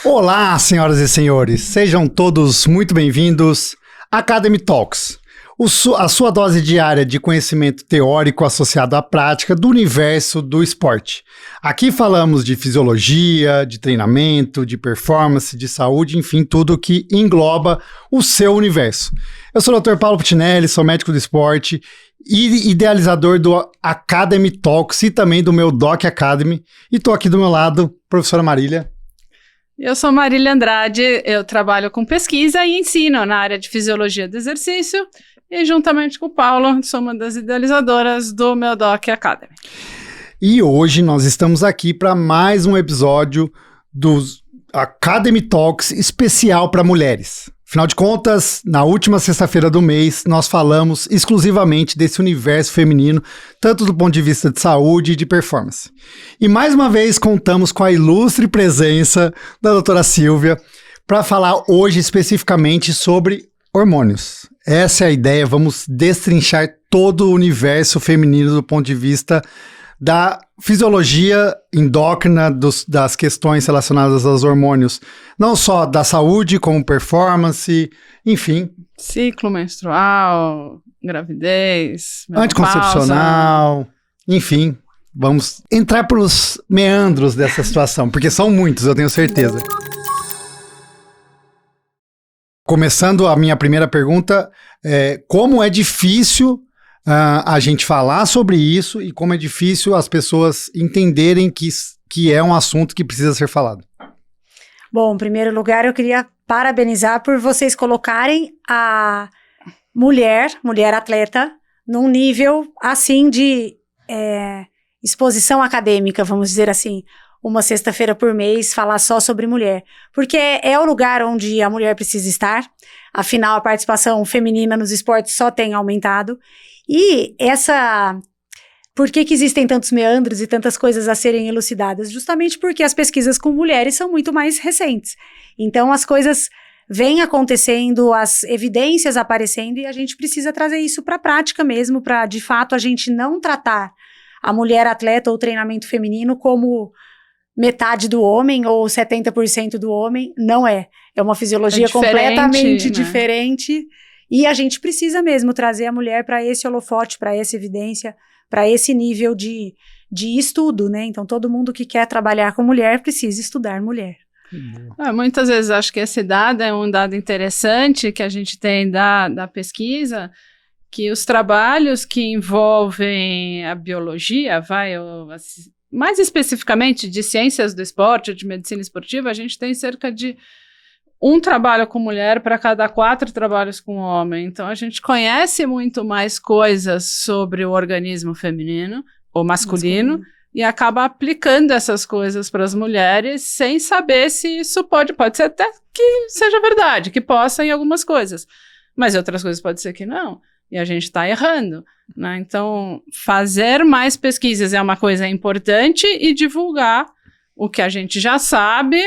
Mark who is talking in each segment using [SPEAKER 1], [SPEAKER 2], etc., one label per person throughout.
[SPEAKER 1] Olá, senhoras e senhores, sejam todos muito bem-vindos à Academy Talks, a sua dose diária de conhecimento teórico associado à prática do universo do esporte. Aqui falamos de fisiologia, de treinamento, de performance, de saúde, enfim, tudo que engloba o seu universo. Eu sou o Dr. Paulo Putinelli, sou médico do esporte e idealizador do Academy Talks e também do meu Doc Academy. E estou aqui do meu lado, professora Marília.
[SPEAKER 2] Eu sou Marília Andrade, eu trabalho com pesquisa e ensino na área de fisiologia do exercício e juntamente com o Paulo, sou uma das idealizadoras do meu Doc Academy.
[SPEAKER 1] E hoje nós estamos aqui para mais um episódio do Academy Talks especial para mulheres. Afinal de contas, na última sexta-feira do mês, nós falamos exclusivamente desse universo feminino, tanto do ponto de vista de saúde e de performance. E mais uma vez contamos com a ilustre presença da doutora Silvia para falar hoje especificamente sobre hormônios. Essa é a ideia, vamos destrinchar todo o universo feminino do ponto de vista da fisiologia endócrina, das questões relacionadas aos hormônios, não só da saúde, como performance, enfim.
[SPEAKER 2] Ciclo menstrual, gravidez,
[SPEAKER 1] anticoncepcional, enfim. Vamos entrar pelos meandros dessa situação, porque são muitos, eu tenho certeza. Começando a minha primeira pergunta, como é difícil a gente falar sobre isso e como é difícil as pessoas entenderem que é um assunto que precisa ser falado.
[SPEAKER 3] Bom, em primeiro lugar, eu queria parabenizar por vocês colocarem a mulher atleta, num nível assim de exposição acadêmica, vamos dizer assim, uma sexta-feira por mês, falar só sobre mulher. Porque é o lugar onde a mulher precisa estar, afinal a participação feminina nos esportes só tem aumentado. E por que existem tantos meandros e tantas coisas a serem elucidadas? Justamente porque as pesquisas com mulheres são muito mais recentes. Então as coisas vêm acontecendo, as evidências aparecendo e a gente precisa trazer isso para a prática mesmo, para de fato a gente não tratar a mulher atleta ou treinamento feminino como metade do homem ou 70% do homem. Não é. É uma fisiologia completamente diferente. E a gente precisa mesmo trazer a mulher para esse holofote, para essa evidência, para esse nível de estudo, né? Então, todo mundo que quer trabalhar com mulher precisa estudar mulher.
[SPEAKER 2] Muitas vezes acho que esse dado é um dado interessante que a gente tem da pesquisa, que os trabalhos que envolvem a biologia, mais especificamente de ciências do esporte, de medicina esportiva, a gente tem cerca de um trabalho com mulher para cada 4 trabalhos com homem. Então, a gente conhece muito mais coisas sobre o organismo feminino ou masculino e acaba aplicando essas coisas para as mulheres sem saber se isso pode ser até que seja verdade, que possa em algumas coisas, mas em outras coisas pode ser que não. E a gente está errando, né? Então, fazer mais pesquisas é uma coisa importante e divulgar o que a gente já sabe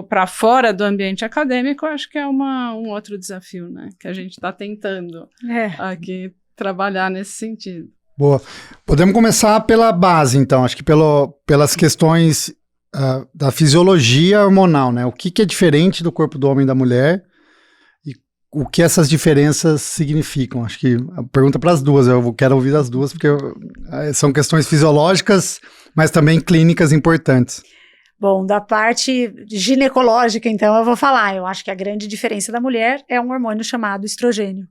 [SPEAKER 2] para fora do ambiente acadêmico, acho que é um outro desafio, né? Que a gente está tentando aqui trabalhar nesse sentido.
[SPEAKER 1] Boa. Podemos começar pela base, então. Acho que pelas questões da fisiologia hormonal, né? O que é diferente do corpo do homem e da mulher e o que essas diferenças significam. Acho que a pergunta para as duas, eu quero ouvir das duas, porque são questões fisiológicas, mas também clínicas importantes.
[SPEAKER 3] Bom, da parte ginecológica, então, eu vou falar. Eu acho que a grande diferença da mulher é um hormônio chamado estrogênio.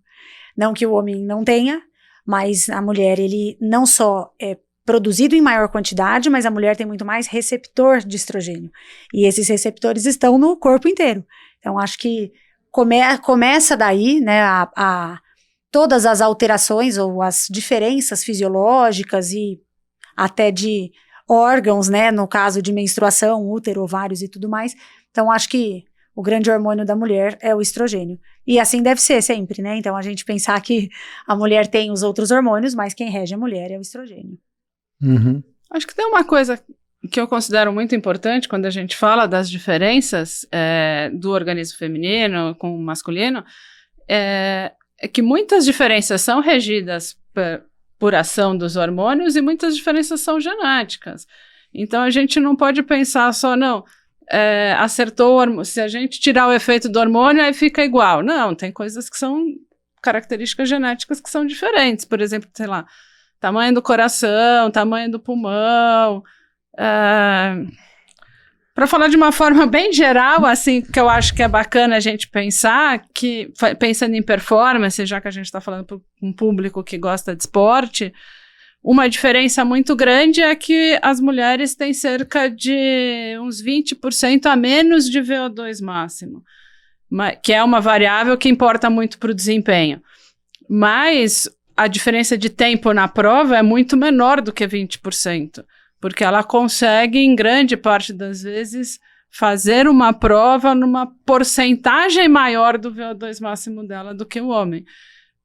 [SPEAKER 3] Não que o homem não tenha, mas a mulher, ele não só é produzido em maior quantidade, mas a mulher tem muito mais receptor de estrogênio. E esses receptores estão no corpo inteiro. Então, acho que começa daí, né, todas as alterações ou as diferenças fisiológicas e até de órgãos, né, no caso de menstruação, útero, ovários e tudo mais. Então, acho que o grande hormônio da mulher é o estrogênio. E assim deve ser sempre, né? Então, a gente pensar que a mulher tem os outros hormônios, mas quem rege a mulher é o estrogênio.
[SPEAKER 1] Uhum.
[SPEAKER 2] Acho que tem uma coisa que eu considero muito importante quando a gente fala das diferenças do organismo feminino com o masculino, é que muitas diferenças são regidas por ação dos hormônios e muitas diferenças são genéticas. Então, a gente não pode pensar só, não, acertou o hormônio. Se a gente tirar o efeito do hormônio, aí fica igual. Não, tem coisas que são características genéticas que são diferentes. Por exemplo, sei lá, tamanho do coração, tamanho do pulmão. Para falar de uma forma bem geral, assim, que eu acho que é bacana a gente pensar, que pensando em performance, já que a gente está falando para um público que gosta de esporte, uma diferença muito grande é que as mulheres têm cerca de uns 20% a menos de VO2 máximo, que é uma variável que importa muito para o desempenho. Mas a diferença de tempo na prova é muito menor do que 20%, porque ela consegue, em grande parte das vezes, fazer uma prova numa porcentagem maior do VO2 máximo dela do que o homem.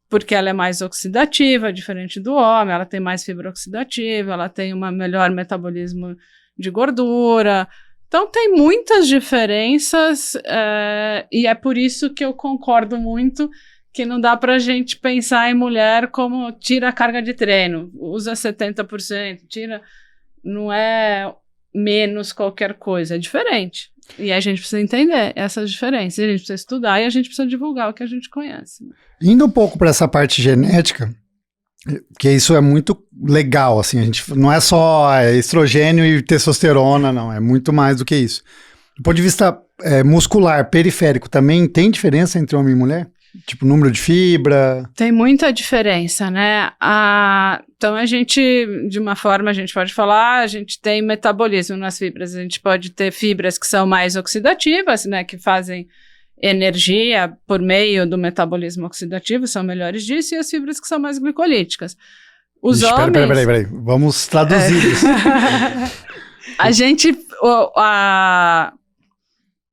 [SPEAKER 2] Porque ela é mais oxidativa, diferente do homem, ela tem mais fibra oxidativa, ela tem um melhor metabolismo de gordura. Então, tem muitas diferenças, e é por isso que eu concordo muito que não dá para a gente pensar em mulher como tira a carga de treino, usa 70%, não é menos qualquer coisa, é diferente. E a gente precisa entender essas diferenças, a gente precisa estudar e a gente precisa divulgar o que a gente conhece.
[SPEAKER 1] Indo um pouco para essa parte genética, que isso é muito legal, assim, a gente não é só estrogênio e testosterona, não, é muito mais do que isso. Do ponto de vista muscular, periférico, também tem diferença entre homem e mulher? Tipo, número de fibra?
[SPEAKER 2] Tem muita diferença, né? Então, a gente, de uma forma, a gente pode falar, a gente tem metabolismo nas fibras. A gente pode ter fibras que são mais oxidativas, né? Que fazem energia por meio do metabolismo oxidativo, são melhores disso, e as fibras que são mais glicolíticas. Os homens...
[SPEAKER 1] Peraí. Vamos traduzir isso.
[SPEAKER 2] A gente...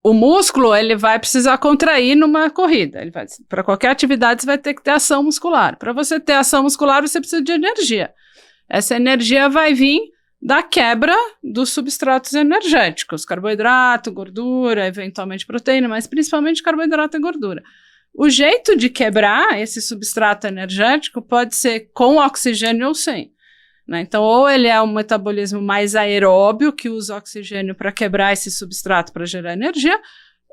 [SPEAKER 2] O músculo, ele vai precisar contrair numa corrida. Para qualquer atividade, você vai ter que ter ação muscular. Para você ter ação muscular, você precisa de energia. Essa energia vai vir da quebra dos substratos energéticos, carboidrato, gordura, eventualmente proteína, mas principalmente carboidrato e gordura. O jeito de quebrar esse substrato energético pode ser com oxigênio ou sem. Né? Então, ou ele é um metabolismo mais aeróbio, que usa oxigênio para quebrar esse substrato para gerar energia,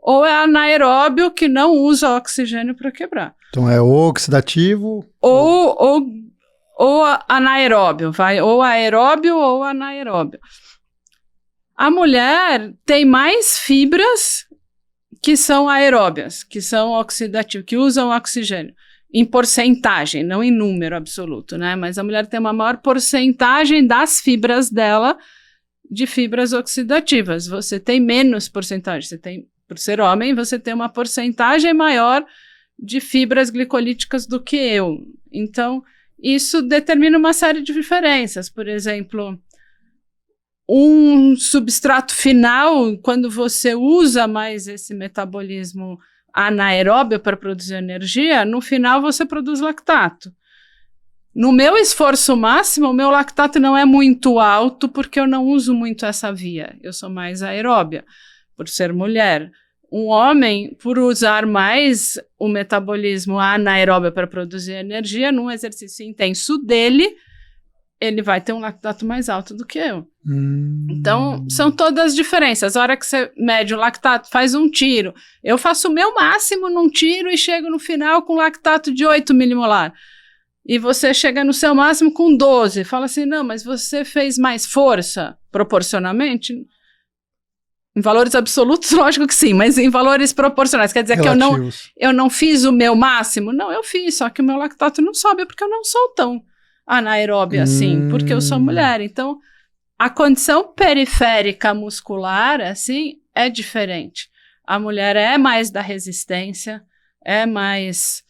[SPEAKER 2] ou é anaeróbio, que não usa oxigênio para quebrar.
[SPEAKER 1] Então, é oxidativo?
[SPEAKER 2] Ou anaeróbio, ou aeróbio ou anaeróbio. A mulher tem mais fibras que são aeróbias, que são oxidativas, que usam oxigênio. Em porcentagem, não em número absoluto, né? Mas a mulher tem uma maior porcentagem das fibras dela de fibras oxidativas. Você tem menos porcentagem. Por ser homem, você tem uma porcentagem maior de fibras glicolíticas do que eu. Então, isso determina uma série de diferenças. Por exemplo, um substrato final, quando você usa mais esse metabolismo anaeróbio para produzir energia, no final você produz lactato. No meu esforço máximo, o meu lactato não é muito alto porque eu não uso muito essa via. Eu sou mais aeróbia, por ser mulher. Um homem, por usar mais o metabolismo anaeróbio para produzir energia, num exercício intenso dele, ele vai ter um lactato mais alto do que eu. Então, são todas as diferenças. A hora que você mede o lactato, faz um tiro. Eu faço o meu máximo num tiro e chego no final com lactato de 8 milimolar. E você chega no seu máximo com 12. Fala assim, não, mas você fez mais força proporcionalmente? Em valores absolutos, lógico que sim, mas em valores proporcionais. Quer dizer relativos. Que eu não fiz o meu máximo? Não, eu fiz, só que o meu lactato não sobe porque eu não sou tão anaeróbia assim, porque eu sou mulher. Então, a condição periférica muscular, assim, é diferente. A mulher é mais da resistência, é mais...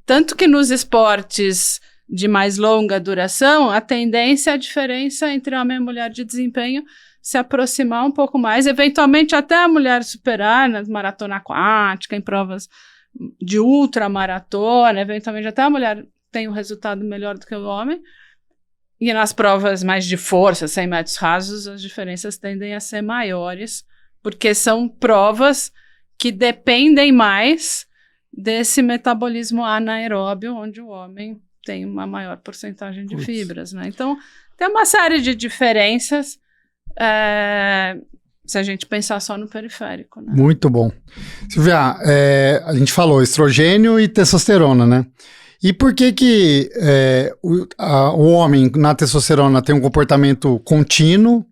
[SPEAKER 2] Tanto que nos esportes de mais longa duração, a tendência, a diferença entre homem e mulher de desempenho se aproximar um pouco mais, eventualmente até a mulher superar nas maratona aquática, em provas de ultramaratona, eventualmente até a mulher tem um resultado melhor do que o homem, e nas provas mais de força, 100 metros rasos, as diferenças tendem a ser maiores, porque são provas que dependem mais desse metabolismo anaeróbio, onde o homem tem uma maior porcentagem de fibras, né? Então, tem uma série de diferenças, se a gente pensar só no periférico, né?
[SPEAKER 1] Muito bom. Silvia, a gente falou estrogênio e testosterona, né? E por que o homem na testosterona tem um comportamento contínuo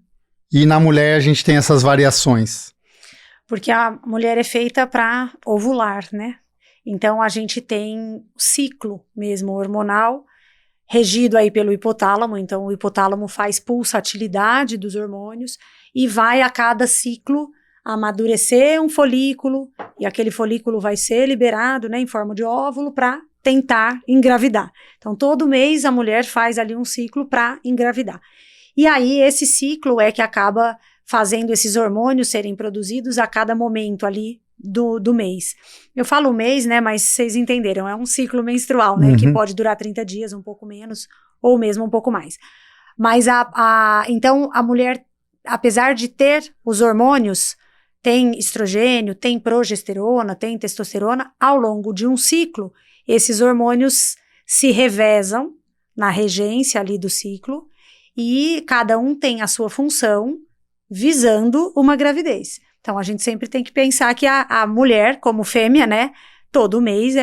[SPEAKER 1] e na mulher a gente tem essas variações?
[SPEAKER 3] Porque a mulher é feita para ovular, né? Então, a gente tem ciclo mesmo hormonal, regido aí pelo hipotálamo. Então, o hipotálamo faz pulsatilidade dos hormônios e vai a cada ciclo amadurecer um folículo, e aquele folículo vai ser liberado, né, em forma de óvulo para tentar engravidar. Então, todo mês a mulher faz ali um ciclo para engravidar. E aí, esse ciclo é que acaba fazendo esses hormônios serem produzidos a cada momento ali do mês. Eu falo mês, né, mas vocês entenderam, é um ciclo menstrual, né, que pode durar 30 dias, um pouco menos, ou mesmo um pouco mais. Mas então a mulher, apesar de ter os hormônios, tem estrogênio, tem progesterona, tem testosterona, ao longo de um ciclo, esses hormônios se revezam na regência ali do ciclo, e cada um tem a sua função visando uma gravidez. Então, a gente sempre tem que pensar que a mulher, como fêmea, né, todo mês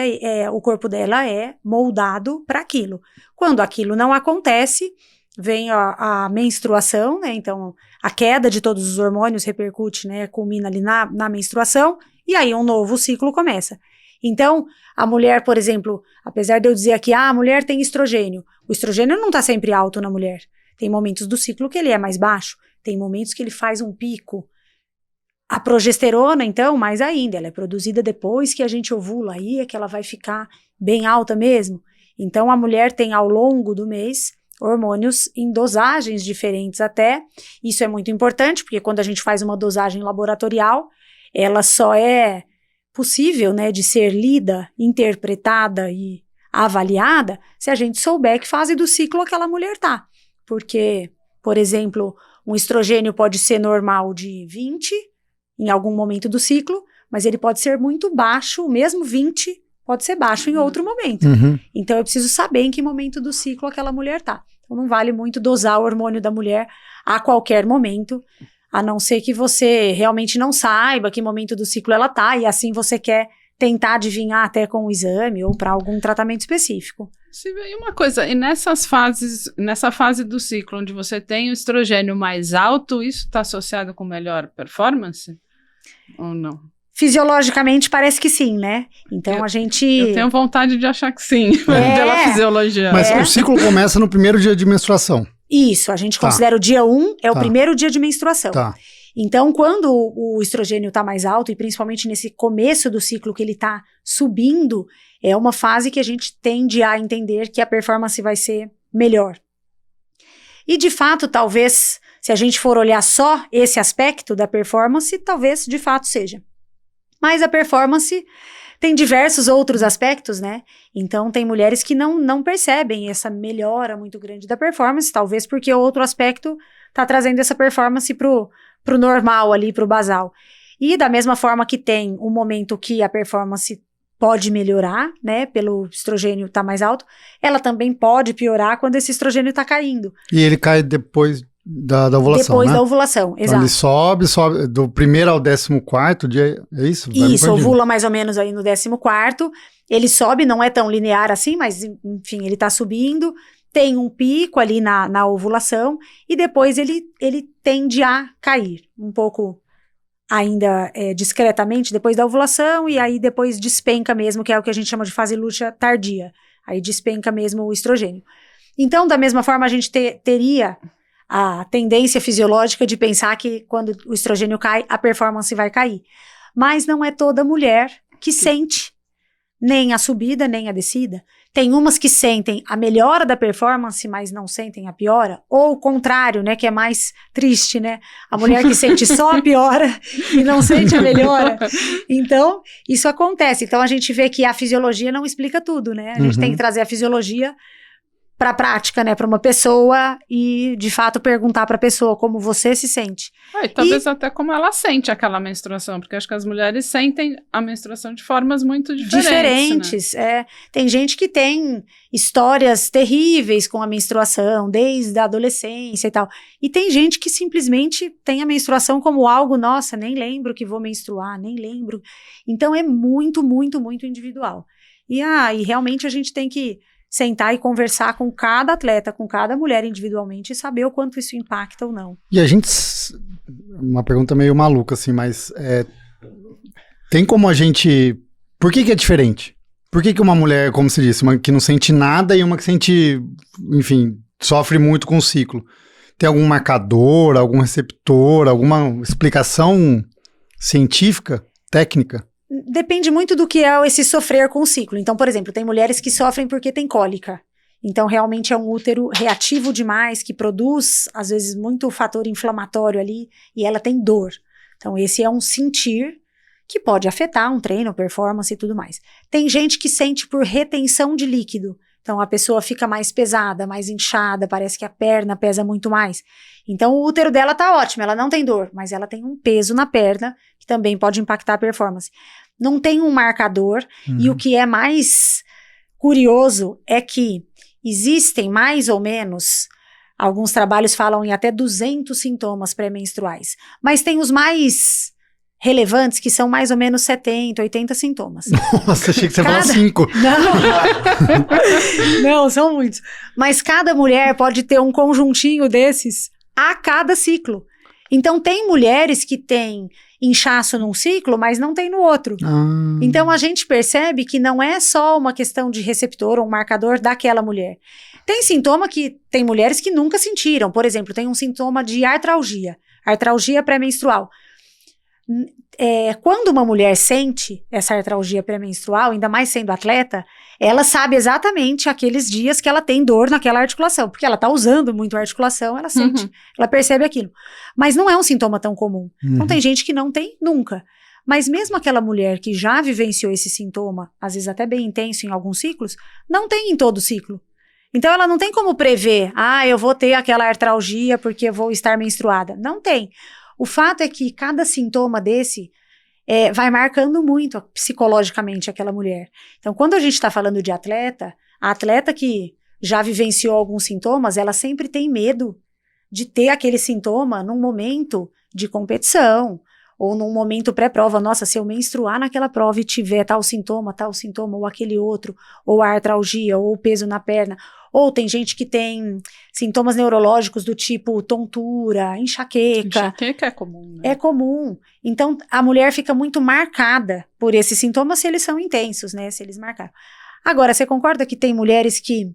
[SPEAKER 3] o corpo dela é moldado para aquilo. Quando aquilo não acontece, vem a menstruação, né, então a queda de todos os hormônios repercute, né, culmina ali na menstruação, e aí um novo ciclo começa. Então, a mulher, por exemplo, apesar de eu dizer aqui, a mulher tem estrogênio, o estrogênio não está sempre alto na mulher. Tem momentos do ciclo que ele é mais baixo, tem momentos que ele faz um pico. A progesterona, então, mais ainda, ela é produzida depois que a gente ovula, aí é que ela vai ficar bem alta mesmo. Então, a mulher tem ao longo do mês hormônios em dosagens diferentes até. Isso é muito importante, porque quando a gente faz uma dosagem laboratorial, ela só é possível, né, de ser lida, interpretada e avaliada se a gente souber que fase do ciclo aquela mulher tá. Porque, por exemplo, um estrogênio pode ser normal de 20 em algum momento do ciclo, mas ele pode ser muito baixo, mesmo 20 pode ser baixo em outro momento. Então, eu preciso saber em que momento do ciclo aquela mulher tá. Então, não vale muito dosar o hormônio da mulher a qualquer momento, a não ser que você realmente não saiba que momento do ciclo ela tá, e assim você quer tentar adivinhar até com o exame ou para algum tratamento específico.
[SPEAKER 2] E uma coisa, e nessa fase do ciclo onde você tem o estrogênio mais alto, isso está associado com melhor performance? Ou não?
[SPEAKER 3] Fisiologicamente parece que sim, né? Então a gente...
[SPEAKER 2] Eu tenho vontade de achar que sim, pela fisiologia.
[SPEAKER 1] Mas o ciclo começa no primeiro dia de menstruação.
[SPEAKER 3] Isso, a gente considera o dia 1, o primeiro dia de menstruação.
[SPEAKER 1] Tá.
[SPEAKER 3] Então, quando o estrogênio está mais alto, e principalmente nesse começo do ciclo que ele está subindo, é uma fase que a gente tende a entender que a performance vai ser melhor. E, de fato, talvez, se a gente for olhar só esse aspecto da performance, talvez, de fato, seja. Mas a performance tem diversos outros aspectos, né? Então, tem mulheres que não percebem essa melhora muito grande da performance, talvez porque outro aspecto está trazendo essa performance pro normal ali, pro basal. E da mesma forma que tem um momento que a performance pode melhorar, né, pelo estrogênio estar mais alto, ela também pode piorar quando esse estrogênio está caindo.
[SPEAKER 1] E ele cai depois da ovulação,
[SPEAKER 3] depois
[SPEAKER 1] né?
[SPEAKER 3] da ovulação,
[SPEAKER 1] então
[SPEAKER 3] exato.
[SPEAKER 1] Ele sobe do primeiro ao 14º dia, é isso?
[SPEAKER 3] Isso, ovula mais ou menos aí no 14º, ele sobe, não é tão linear assim, mas enfim, ele está subindo, tem um pico ali na ovulação, e depois ele tende a cair, um pouco ainda discretamente depois da ovulação, e aí depois despenca mesmo, que é o que a gente chama de fase lútea tardia, aí despenca mesmo o estrogênio. Então, da mesma forma, a gente teria a tendência fisiológica de pensar que quando o estrogênio cai, a performance vai cair. Mas não é toda mulher que sente nem a subida, nem a descida. Tem umas que sentem a melhora da performance, mas não sentem a piora. Ou o contrário, né, que é mais triste, né? A mulher que sente só a piora e não sente a melhora. Então, isso acontece. Então, a gente vê que a fisiologia não explica tudo, né? A gente tem que trazer a fisiologia para a prática, né, para uma pessoa e, de fato, perguntar para a pessoa como você se sente.
[SPEAKER 2] E talvez até como ela sente aquela menstruação, porque acho que as mulheres sentem a menstruação de formas muito diferentes.
[SPEAKER 3] Né? Tem gente que tem histórias terríveis com a menstruação, desde a adolescência e tal. E tem gente que simplesmente tem a menstruação como algo, nossa, nem lembro que vou menstruar, nem lembro. Então é muito, muito, muito individual. E realmente a gente tem que sentar e conversar com cada atleta, com cada mulher individualmente e saber o quanto isso impacta ou não.
[SPEAKER 1] E a gente, uma pergunta meio maluca assim, mas tem como a gente, por que é diferente? Por que uma mulher, como você disse, uma que não sente nada e uma que sente, enfim, sofre muito com o ciclo? Tem algum marcador, algum receptor, alguma explicação científica, técnica?
[SPEAKER 3] Depende muito do que é esse sofrer com o ciclo. Então, por exemplo, tem mulheres que sofrem porque tem cólica. Então, realmente é um útero reativo demais, que produz, às vezes, muito fator inflamatório ali, e ela tem dor. Então, esse é um sentir que pode afetar um treino, performance e tudo mais. Tem gente que sente por retenção de líquido. Então, a pessoa fica mais pesada, mais inchada, parece que a perna pesa muito mais. Então, o útero dela tá ótimo, ela não tem dor, mas ela tem um peso na perna, que também pode impactar a performance. Não tem um marcador, e o que é mais curioso é que existem mais ou menos, alguns trabalhos falam em até 200 sintomas pré-menstruais, mas tem os mais relevantes que são mais ou menos 70, 80 sintomas.
[SPEAKER 1] Nossa, achei que você falou 5.
[SPEAKER 3] Não, são muitos. Mas cada mulher pode ter um conjuntinho desses a cada ciclo. Então, tem mulheres que têm inchaço num ciclo, mas não tem no outro. Então, a gente percebe que não é só uma questão de receptor ou um marcador daquela mulher. Tem sintoma que tem mulheres que nunca sentiram. Por exemplo, tem um sintoma de artralgia pré-menstrual. Quando uma mulher sente essa artralgia pré-menstrual, ainda mais sendo atleta, ela sabe exatamente aqueles dias que ela tem dor naquela articulação, porque ela está usando muito a articulação, ela sente, ela percebe aquilo. Mas não é um sintoma tão comum. Então tem gente que não tem nunca. Mas mesmo aquela mulher que já vivenciou esse sintoma, às vezes até bem intenso em alguns ciclos, não tem em todo ciclo. Então ela não tem como prever, eu vou ter aquela artralgia porque eu vou estar menstruada. Não tem. O fato é que cada sintoma desse vai marcando muito psicologicamente aquela mulher. Então, quando a gente está falando de atleta, a atleta que já vivenciou alguns sintomas, ela sempre tem medo de ter aquele sintoma num momento de competição, ou num momento pré-prova. Nossa, se eu menstruar naquela prova e tiver tal sintoma, ou aquele outro, ou a artralgia, ou o peso na perna. Ou tem gente que tem sintomas neurológicos do tipo tontura, enxaqueca.
[SPEAKER 2] Enxaqueca é comum, né?
[SPEAKER 3] É comum. Então, a mulher fica muito marcada por esses sintomas se eles são intensos, né? Se eles marcaram. Agora, você concorda que tem mulheres que,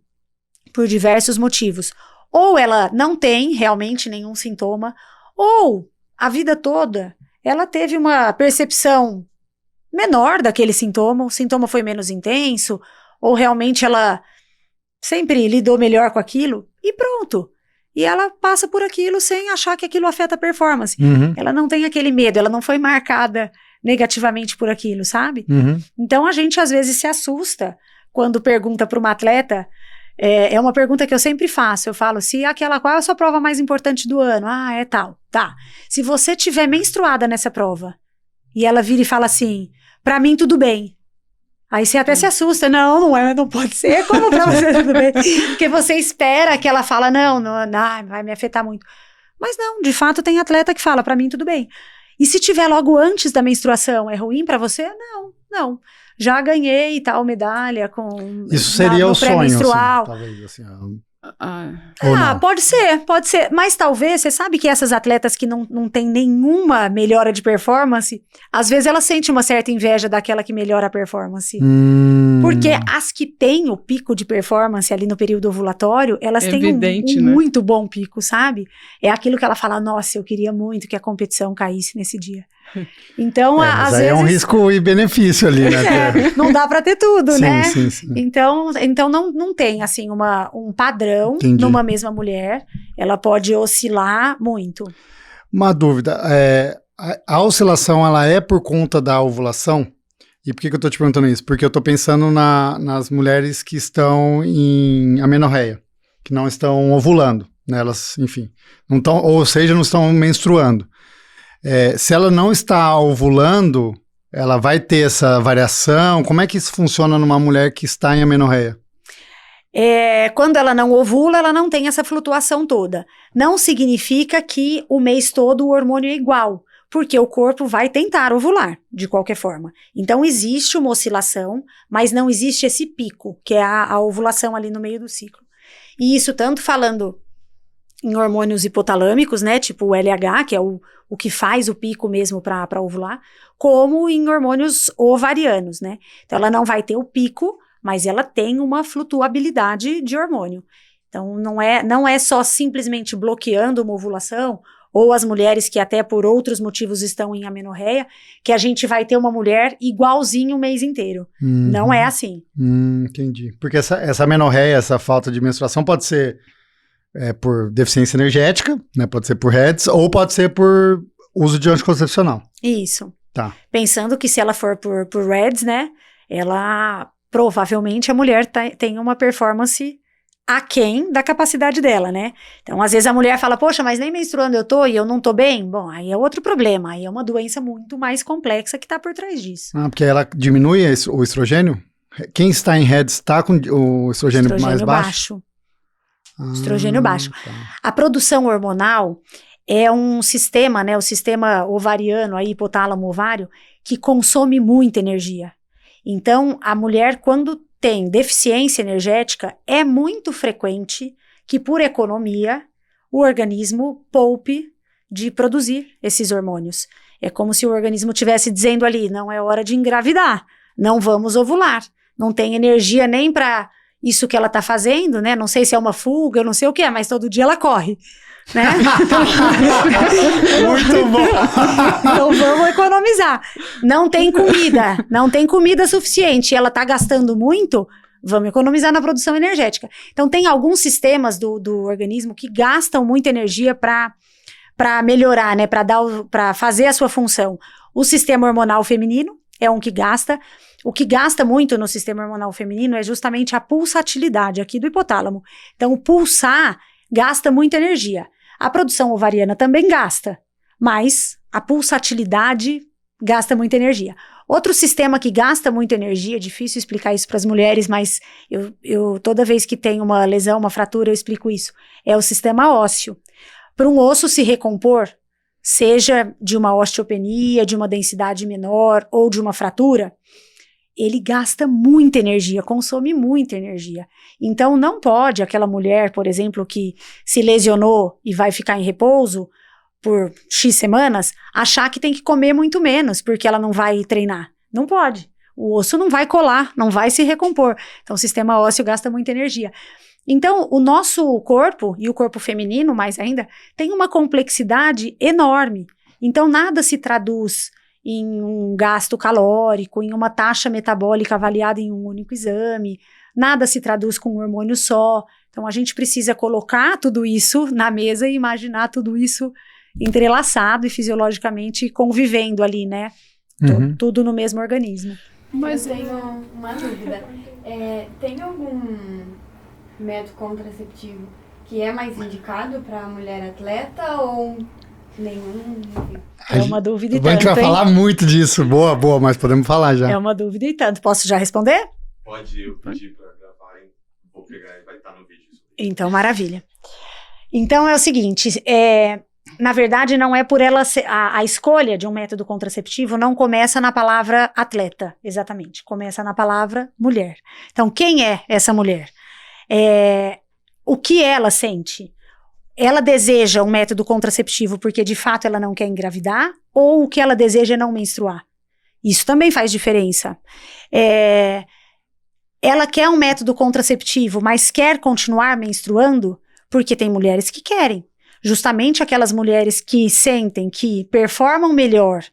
[SPEAKER 3] por diversos motivos, ou ela não tem realmente nenhum sintoma, ou a vida toda ela teve uma percepção menor daquele sintoma, o sintoma foi menos intenso, ou realmente ela sempre lidou melhor com aquilo, e pronto. E ela passa por aquilo sem achar que aquilo afeta a performance. Ela não tem aquele medo, ela não foi marcada negativamente por aquilo, sabe? Então a gente às vezes se assusta quando pergunta para uma atleta, é uma pergunta que eu sempre faço, eu falo, qual é a sua prova mais importante do ano? É tal, tá. Se você tiver menstruada nessa prova, e ela vira e fala assim, pra mim tudo bem. Aí você até se assusta, não pode ser, como pra você tudo bem? Porque você espera que ela fala, não, vai me afetar muito. Mas não, de fato tem atleta que fala, pra mim tudo bem. E se tiver logo antes da menstruação, é ruim pra você? Não. Já ganhei tal medalha com...
[SPEAKER 1] Isso seria o sonho, assim,
[SPEAKER 3] talvez, assim... Pode ser, mas talvez, você sabe que essas atletas que não tem nenhuma melhora de performance, às vezes elas sentem uma certa inveja daquela que melhora a performance, porque as que têm o pico de performance ali no período ovulatório, elas têm um muito bom pico, sabe? É aquilo que ela fala, nossa, eu queria muito que a competição caísse nesse dia. Então, às vezes... é um
[SPEAKER 1] risco e benefício ali, né?
[SPEAKER 3] Não dá pra ter tudo,
[SPEAKER 1] sim,
[SPEAKER 3] né?
[SPEAKER 1] Sim.
[SPEAKER 3] Então não tem, assim, um padrão. Entendi. Numa mesma mulher. Ela pode oscilar muito.
[SPEAKER 1] Uma dúvida, a oscilação, ela é por conta da ovulação? E por que eu tô te perguntando isso? Porque eu tô pensando nas mulheres que estão em amenorreia. que não estão ovulando, né? Elas, enfim, não estão, ou seja, não estão menstruando. Se ela não está ovulando, ela vai ter essa variação? Como é que isso funciona numa mulher que está em amenorreia?
[SPEAKER 3] Quando ela não ovula, ela não tem essa flutuação toda. Não significa que o mês todo o hormônio é igual, porque o corpo vai tentar ovular, de qualquer forma. Então, existe uma oscilação, mas não existe esse pico, que é a ovulação ali no meio do ciclo. E isso tanto falando em hormônios hipotalâmicos, né, tipo o LH, que é o que faz o pico mesmo para ovular, como em hormônios ovarianos, né. Então, ela não vai ter o pico, mas ela tem uma flutuabilidade de hormônio. Então, não é só simplesmente bloqueando uma ovulação, ou as mulheres que até por outros motivos estão em amenorreia, que a gente vai ter uma mulher igualzinho o mês inteiro. Não é assim.
[SPEAKER 1] Entendi. Porque essa amenorreia, essa falta de menstruação pode ser por deficiência energética, né? Pode ser por REDS, ou pode ser por uso de anticoncepcional.
[SPEAKER 3] Isso.
[SPEAKER 1] Tá.
[SPEAKER 3] Pensando que se ela for por REDS, né, ela provavelmente a mulher tem uma performance aquém da capacidade dela, né? Então, às vezes a mulher fala, poxa, mas nem menstruando eu tô e eu não tô bem. Bom, aí é outro problema, aí é uma doença muito mais complexa que tá por trás disso.
[SPEAKER 1] Porque ela diminui o estrogênio? Quem está em REDS está com o estrogênio mais baixo?
[SPEAKER 3] Estrogênio baixo.
[SPEAKER 1] Tá.
[SPEAKER 3] A produção hormonal é um sistema, né, o sistema ovariano, aí, hipotálamo ovário, que consome muita energia. Então, a mulher, quando tem deficiência energética, é muito frequente que, por economia, o organismo poupe de produzir esses hormônios. É como se o organismo estivesse dizendo ali, não é hora de engravidar, não vamos ovular, não tem energia nem para isso que ela está fazendo, né? Não sei se é uma fuga, eu não sei o que é, mas todo dia ela corre, né?
[SPEAKER 1] Muito bom!
[SPEAKER 3] Então vamos economizar. Não tem comida suficiente, e ela está gastando muito, vamos economizar na produção energética. Então tem alguns sistemas do organismo que gastam muita energia para melhorar, né? Para fazer a sua função. O sistema hormonal feminino é um que gasta. O que gasta muito no sistema hormonal feminino é justamente a pulsatilidade aqui do hipotálamo. Então, o pulsar gasta muita energia. A produção ovariana também gasta, mas a pulsatilidade gasta muita energia. Outro sistema que gasta muita energia, é difícil explicar isso para as mulheres, mas eu toda vez que tem uma lesão, uma fratura, eu explico isso, é o sistema ósseo. Para um osso se recompor, seja de uma osteopenia, de uma densidade menor ou de uma fratura, ele gasta muita energia, consome muita energia. Então, não pode aquela mulher, por exemplo, que se lesionou e vai ficar em repouso por X semanas, achar que tem que comer muito menos, porque ela não vai treinar. Não pode. O osso não vai colar, não vai se recompor. Então, o sistema ósseo gasta muita energia. Então, o nosso corpo, e o corpo feminino mais ainda, tem uma complexidade enorme. Então, nada se traduz em um gasto calórico, em uma taxa metabólica avaliada em um único exame, nada se traduz com um hormônio só. Então, a gente precisa colocar tudo isso na mesa e imaginar tudo isso entrelaçado e fisiologicamente convivendo ali, né? Tudo no mesmo organismo.
[SPEAKER 4] Mas eu tenho uma dúvida. Tem algum método contraceptivo que é mais indicado para mulher atleta ou nenhum?
[SPEAKER 3] É uma dúvida e tanto,
[SPEAKER 1] a gente vai falar muito disso. Boa, mas podemos falar já.
[SPEAKER 3] É uma dúvida e tanto. Posso já responder?
[SPEAKER 5] Pode, eu pedir para gravar, vou pegar e vai estar no vídeo.
[SPEAKER 3] Então, maravilha. Então, é o seguinte, na verdade, não é por ela ser, a escolha de um método contraceptivo não começa na palavra atleta, exatamente, começa na palavra mulher. Então, quem é essa mulher? O que ela sente? Ela deseja um método contraceptivo porque de fato ela não quer engravidar, ou o que ela deseja é não menstruar? Isso também faz diferença. Ela quer um método contraceptivo, mas quer continuar menstruando, porque tem mulheres que querem. Justamente aquelas mulheres que sentem que performam melhor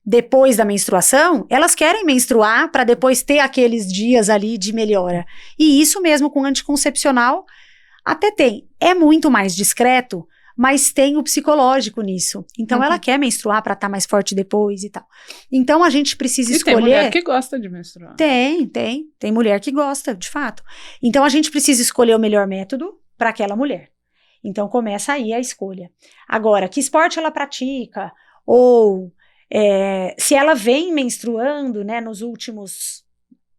[SPEAKER 3] depois da menstruação, elas querem menstruar para depois ter aqueles dias ali de melhora. E isso mesmo com anticoncepcional até tem. É muito mais discreto, mas tem o psicológico nisso. Então ela quer menstruar para estar mais forte depois e tal. Então a gente precisa escolher...
[SPEAKER 2] tem mulher que gosta de menstruar.
[SPEAKER 3] Tem mulher que gosta, de fato. Então a gente precisa escolher o melhor método para aquela mulher. Então começa aí a escolha. Agora, que esporte ela pratica? Ou se ela vem menstruando, né, nos últimos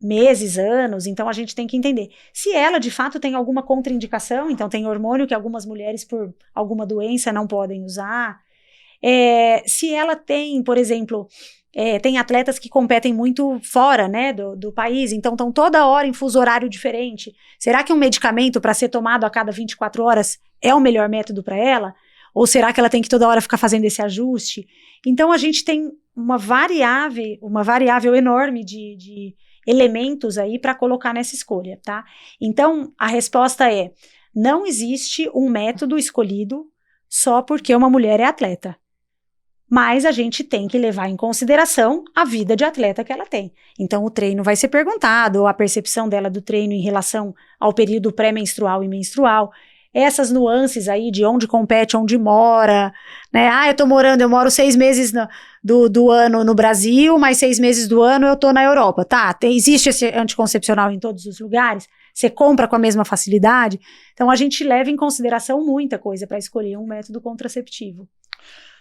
[SPEAKER 3] meses, anos, então a gente tem que entender. Se ela, de fato, tem alguma contraindicação, então tem hormônio que algumas mulheres, por alguma doença, não podem usar. Se ela tem, por exemplo, tem atletas que competem muito fora, né, do país, então estão toda hora em fuso horário diferente. Será que um medicamento para ser tomado a cada 24 horas é o melhor método para ela? Ou será que ela tem que toda hora ficar fazendo esse ajuste? Então a gente tem uma variável enorme de elementos aí para colocar nessa escolha, tá? Então a resposta é: não existe um método escolhido só porque uma mulher é atleta. Mas a gente tem que levar em consideração a vida de atleta que ela tem. Então o treino vai ser perguntado, ou a percepção dela do treino em relação ao período pré-menstrual e menstrual. Essas nuances aí de onde compete, onde mora, né? Eu moro 6 meses do ano no Brasil, mas 6 meses do ano eu tô na Europa. Tá, existe esse anticoncepcional em todos os lugares? Você compra com a mesma facilidade? Então a gente leva em consideração muita coisa para escolher um método contraceptivo.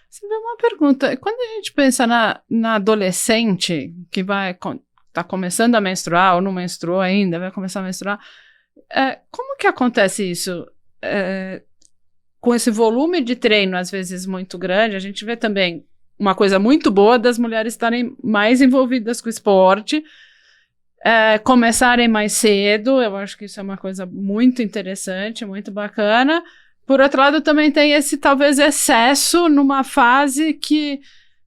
[SPEAKER 2] Você vê uma pergunta, quando a gente pensa na adolescente que tá começando a menstruar ou não menstruou ainda, vai começar a menstruar, como que acontece isso? Com esse volume de treino, às vezes muito grande, a gente vê também uma coisa muito boa das mulheres estarem mais envolvidas com o esporte, começarem mais cedo. Eu acho que isso é uma coisa muito interessante, muito bacana. Por outro lado, também tem esse, talvez, excesso numa fase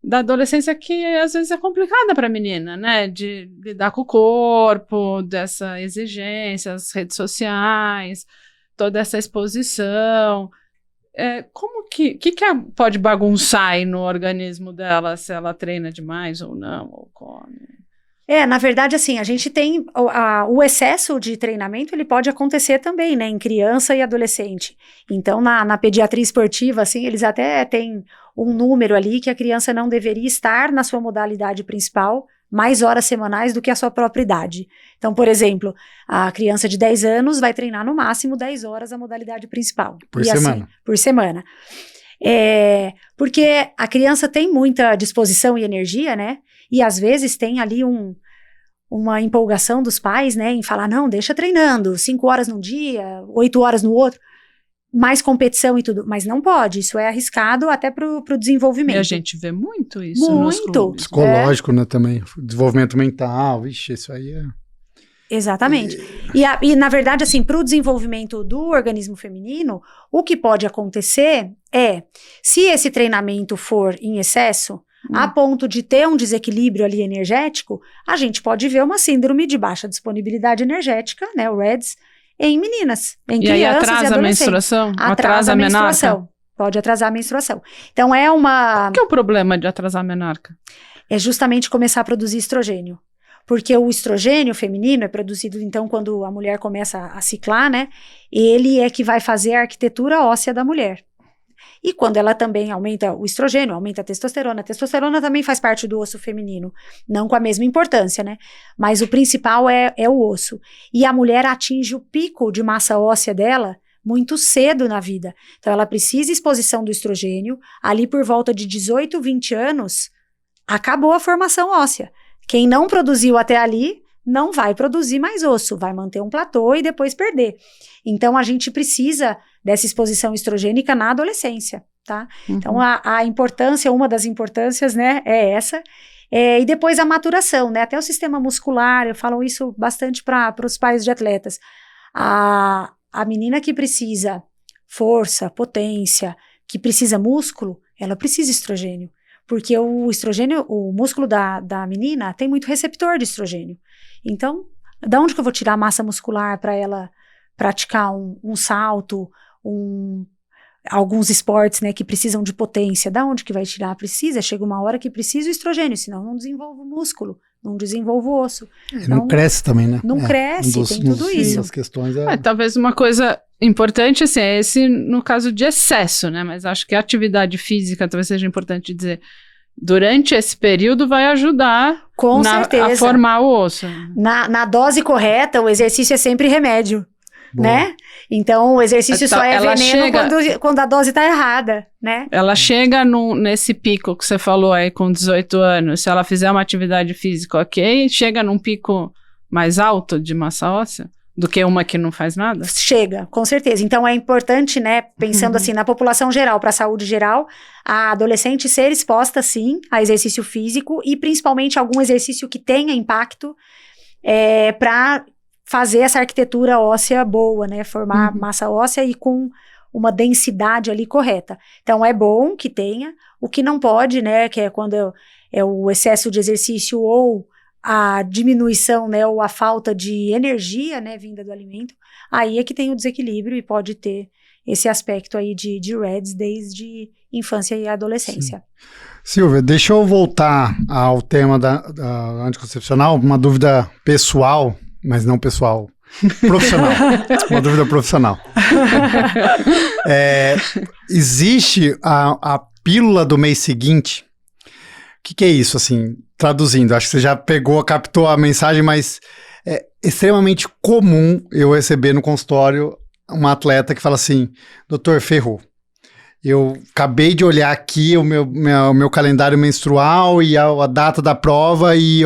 [SPEAKER 2] da adolescência que às vezes é complicada para a menina, né? De lidar com o corpo, dessa exigência, as redes sociais, toda essa exposição. Como que pode bagunçar aí no organismo dela, se ela treina demais ou não, ou come?
[SPEAKER 3] Na verdade, assim, a gente tem o excesso de treinamento, ele pode acontecer também, né, em criança e adolescente. Então, na pediatria esportiva, assim, eles até têm um número ali que a criança não deveria estar na sua modalidade principal mais horas semanais do que a sua própria idade. Então, por exemplo, a criança de 10 anos vai treinar no máximo 10 horas a modalidade principal.
[SPEAKER 1] Por semana.
[SPEAKER 3] Assim, por semana. Porque a criança tem muita disposição e energia, né? E às vezes tem ali uma empolgação dos pais, né, em falar, não, deixa treinando, 5 horas num dia, 8 horas no outro, mais competição e tudo, mas não pode, isso é arriscado até pro desenvolvimento.
[SPEAKER 2] E a gente vê muito isso
[SPEAKER 3] nos
[SPEAKER 2] clubes.
[SPEAKER 3] Muito.
[SPEAKER 1] Psicológico, né, também, desenvolvimento mental, vixe, isso aí é...
[SPEAKER 3] Exatamente. E na verdade, assim, para o desenvolvimento do organismo feminino, o que pode acontecer se esse treinamento for em excesso, a ponto de ter um desequilíbrio ali energético, a gente pode ver uma síndrome de baixa disponibilidade energética, né, o REDS, em meninas, em crianças
[SPEAKER 2] aí
[SPEAKER 3] e
[SPEAKER 2] atrasa a menstruação? Atrasa a menarca?
[SPEAKER 3] Pode atrasar a menstruação. Então Qual
[SPEAKER 2] que é o problema de atrasar a menarca?
[SPEAKER 3] É justamente começar a produzir estrogênio. Porque o estrogênio feminino é produzido, então, quando a mulher começa a ciclar, né, ele é que vai fazer a arquitetura óssea da mulher. E quando ela também aumenta o estrogênio, aumenta a testosterona também faz parte do osso feminino, não com a mesma importância, né? Mas o principal é o osso. E a mulher atinge o pico de massa óssea dela muito cedo na vida. Então ela precisa de exposição do estrogênio, ali por volta de 18, 20 anos, acabou a formação óssea. Quem não produziu até ali, não vai produzir mais osso, vai manter um platô e depois perder. Então, a gente precisa dessa exposição estrogênica na adolescência, tá? Uhum. Então, a importância, uma das importâncias, né, é essa. E depois a maturação, né? Até o sistema muscular, eu falo isso bastante para os pais de atletas. A menina que precisa força, potência, que precisa músculo, ela precisa estrogênio. Porque o estrogênio, o músculo da menina tem muito receptor de estrogênio. Então, da onde que eu vou tirar massa muscular para ela praticar um salto, alguns esportes, né, que precisam de potência? Da onde que vai tirar? Chega uma hora que precisa o estrogênio, senão não desenvolve o músculo, não desenvolve o osso. Então,
[SPEAKER 1] não cresce também, né?
[SPEAKER 3] Não cresce, tem tudo isso.
[SPEAKER 1] As questões
[SPEAKER 2] talvez uma coisa importante, assim, é esse no caso de excesso, né? Mas acho que a atividade física talvez seja importante dizer, durante esse período vai ajudar
[SPEAKER 3] com certeza
[SPEAKER 2] a formar o osso.
[SPEAKER 3] Na dose correta, o exercício é sempre remédio.
[SPEAKER 1] Boa.
[SPEAKER 3] né? Então, o exercício
[SPEAKER 2] Então,
[SPEAKER 3] só é
[SPEAKER 2] ela
[SPEAKER 3] veneno
[SPEAKER 2] chega-
[SPEAKER 3] quando a dose tá errada, né?
[SPEAKER 2] Ela chega nesse pico que você falou aí com 18 anos, se ela fizer uma atividade física, ok, chega num pico mais alto de massa óssea do que uma que não faz nada?
[SPEAKER 3] Chega, com certeza. Então, é importante, né, pensando assim, na população geral, para a saúde geral, a adolescente ser exposta, sim, a exercício físico e principalmente algum exercício que tenha impacto para fazer essa arquitetura óssea boa, né, formar massa óssea e com uma densidade ali correta. Então, é bom que tenha. O que não pode, né, que é quando é o excesso de exercício ou a diminuição, né, ou a falta de energia, né, vinda do alimento, aí é que tem o desequilíbrio e pode ter esse aspecto aí de REDS desde infância e adolescência.
[SPEAKER 1] Sim. Silvia, deixa eu voltar ao tema da anticoncepcional, uma dúvida pessoal, mas não pessoal, profissional, uma dúvida profissional. Existe a pílula do mês seguinte? O que é isso, assim, traduzindo? Acho que você já captou a mensagem, mas é extremamente comum eu receber no consultório uma atleta que fala assim, doutor, ferrou. Eu acabei de olhar aqui o meu calendário menstrual e a data da prova e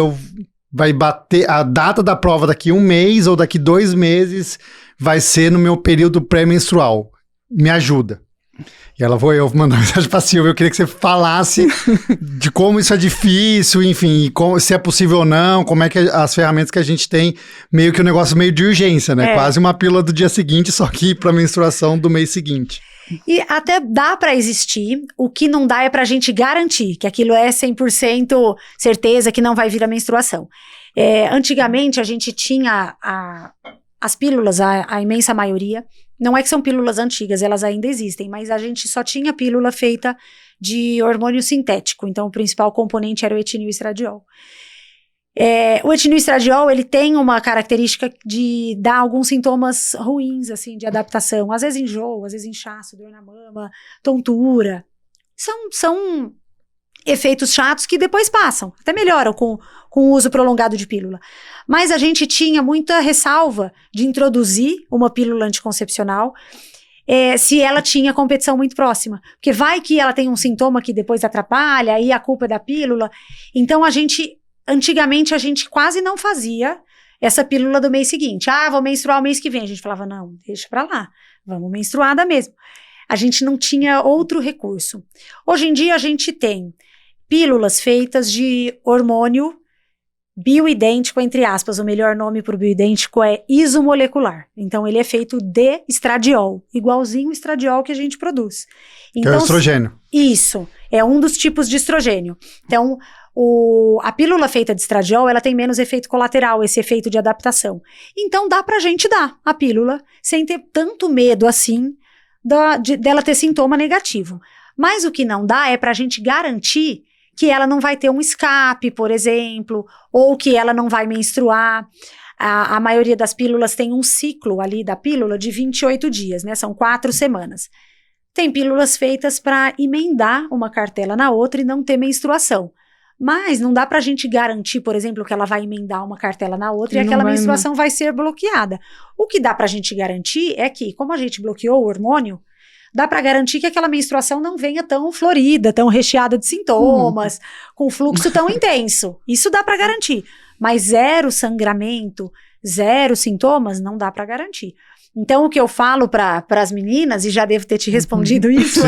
[SPEAKER 1] vai bater a data da prova daqui 1 mês ou daqui 2 meses vai ser no meu período pré-menstrual. Me ajuda. E eu vou mandar uma mensagem pra Silvia, eu queria que você falasse de como isso é difícil, enfim, se é possível ou não, como é que as ferramentas que a gente tem, meio que um negócio meio de urgência, né? Quase uma pílula do dia seguinte, só que pra menstruação do mês seguinte.
[SPEAKER 3] E até dá para existir, o que não dá é pra gente garantir que aquilo é 100% certeza que não vai vir a menstruação. Antigamente a gente tinha as pílulas, a imensa maioria, não é que são pílulas antigas, elas ainda existem, mas a gente só tinha pílula feita de hormônio sintético, então o principal componente era o etinilestradiol. O etinilestradiol, ele tem uma característica de dar alguns sintomas ruins, assim, de adaptação, às vezes enjoo, às vezes inchaço, dor na mama, tontura, são efeitos chatos que depois passam, até melhoram com o uso prolongado de pílula. Mas a gente tinha muita ressalva de introduzir uma pílula anticoncepcional se ela tinha competição muito próxima. Porque vai que ela tem um sintoma que depois atrapalha, aí a culpa é da pílula. Então, antigamente, a gente quase não fazia essa pílula do mês seguinte. Vou menstruar o mês que vem. A gente falava, não, deixa pra lá, vamos menstruada mesmo. A gente não tinha outro recurso. Hoje em dia, a gente tem pílulas feitas de hormônio bioidêntico, entre aspas, o melhor nome para o bioidêntico é isomolecular. Então, ele é feito de estradiol, igualzinho o estradiol que a gente produz. Então,
[SPEAKER 1] que é o estrogênio.
[SPEAKER 3] Isso, é um dos tipos de estrogênio. Então, a pílula feita de estradiol, ela tem menos efeito colateral, esse efeito de adaptação. Então, dá pra gente dar a pílula sem ter tanto medo assim dela ter sintoma negativo. Mas o que não dá é pra gente garantir que ela não vai ter um escape, por exemplo, ou que ela não vai menstruar. A maioria das pílulas tem um ciclo ali da pílula de 28 dias, né? São 4 semanas. Tem pílulas feitas para emendar uma cartela na outra e não ter menstruação. Mas não dá pra gente garantir, por exemplo, que ela vai emendar uma cartela na outra e aquela menstruação vai ser bloqueada. O que dá pra gente garantir é que, como a gente bloqueou o hormônio, dá para garantir que aquela menstruação não venha tão florida, tão recheada de sintomas, com fluxo tão intenso. Isso dá para garantir. Mas 0 sangramento, 0 sintomas, não dá para garantir. Então, o que eu falo para as meninas, e já devo ter te respondido isso,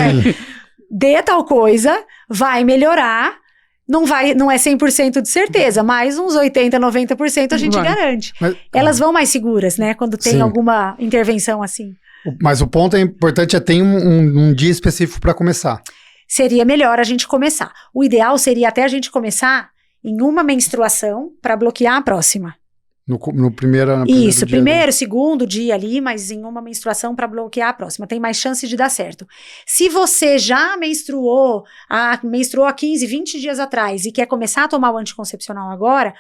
[SPEAKER 3] dê tal coisa, vai melhorar, não é 100% de certeza, mas uns 80%, 90% a gente garante. Mas, elas vão mais seguras, né, quando tem alguma intervenção assim.
[SPEAKER 1] Mas o ponto importante é ter um dia específico para começar.
[SPEAKER 3] Seria melhor a gente começar. O ideal seria até a gente começar em uma menstruação para bloquear a próxima.
[SPEAKER 1] No primeiro
[SPEAKER 3] Isso, primeiro, segundo dia ali, mas em uma menstruação para bloquear a próxima. Tem mais chance de dar certo. Se você já menstruou há 15, 20 dias atrás e quer começar a tomar o anticoncepcional agora,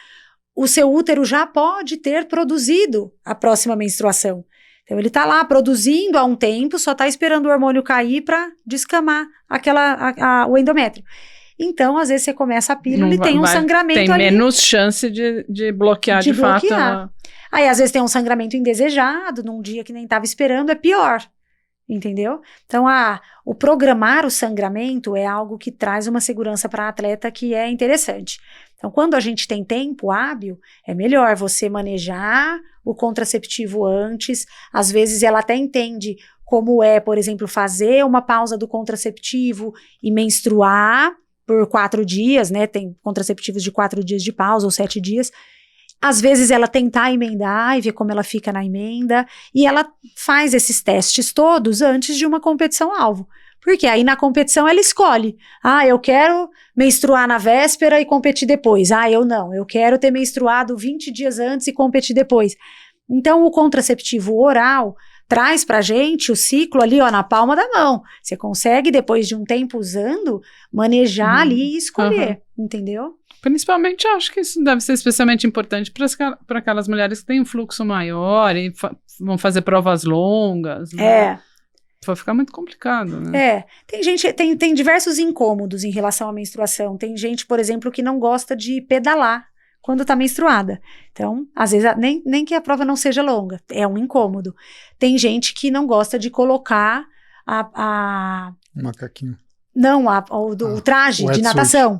[SPEAKER 3] o seu útero já pode ter produzido a próxima menstruação. Então, ele está lá produzindo há um tempo, só está esperando o hormônio cair para descamar o endométrio. Então, às vezes, você começa a pílula e tem um sangramento ali.
[SPEAKER 2] Tem menos chance de bloquear de fato.
[SPEAKER 3] Aí, às vezes, tem um sangramento indesejado, num dia que nem estava esperando, é pior. Entendeu? Então, o programar o sangramento é algo que traz uma segurança para a atleta que é interessante. Então, quando a gente tem tempo hábil, é melhor você manejar o contraceptivo antes. Às vezes, ela até entende como é, por exemplo, fazer uma pausa do contraceptivo e menstruar por 4 dias, né? Tem contraceptivos de 4 dias de pausa ou 7 dias. Às vezes ela tentar emendar e ver como ela fica na emenda, e ela faz esses testes todos antes de uma competição-alvo. Porque aí na competição ela escolhe. Eu quero menstruar na véspera e competir depois. Eu não, eu quero ter menstruado 20 dias antes e competir depois. Então o contraceptivo oral traz pra gente o ciclo ali, na palma da mão. Você consegue, depois de um tempo usando, manejar ali e escolher, entendeu?
[SPEAKER 2] Principalmente, acho que isso deve ser especialmente importante para aquelas mulheres que têm um fluxo maior e vão fazer provas longas. Né? Vai ficar muito complicado, né?
[SPEAKER 3] Tem gente, tem diversos incômodos em relação à menstruação. Tem gente, por exemplo, que não gosta de pedalar quando tá menstruada. Então, às vezes, nem que a prova não seja longa, é um incômodo. Tem gente que não gosta de colocar
[SPEAKER 1] O macaquinho.
[SPEAKER 3] Não, o traje de natação.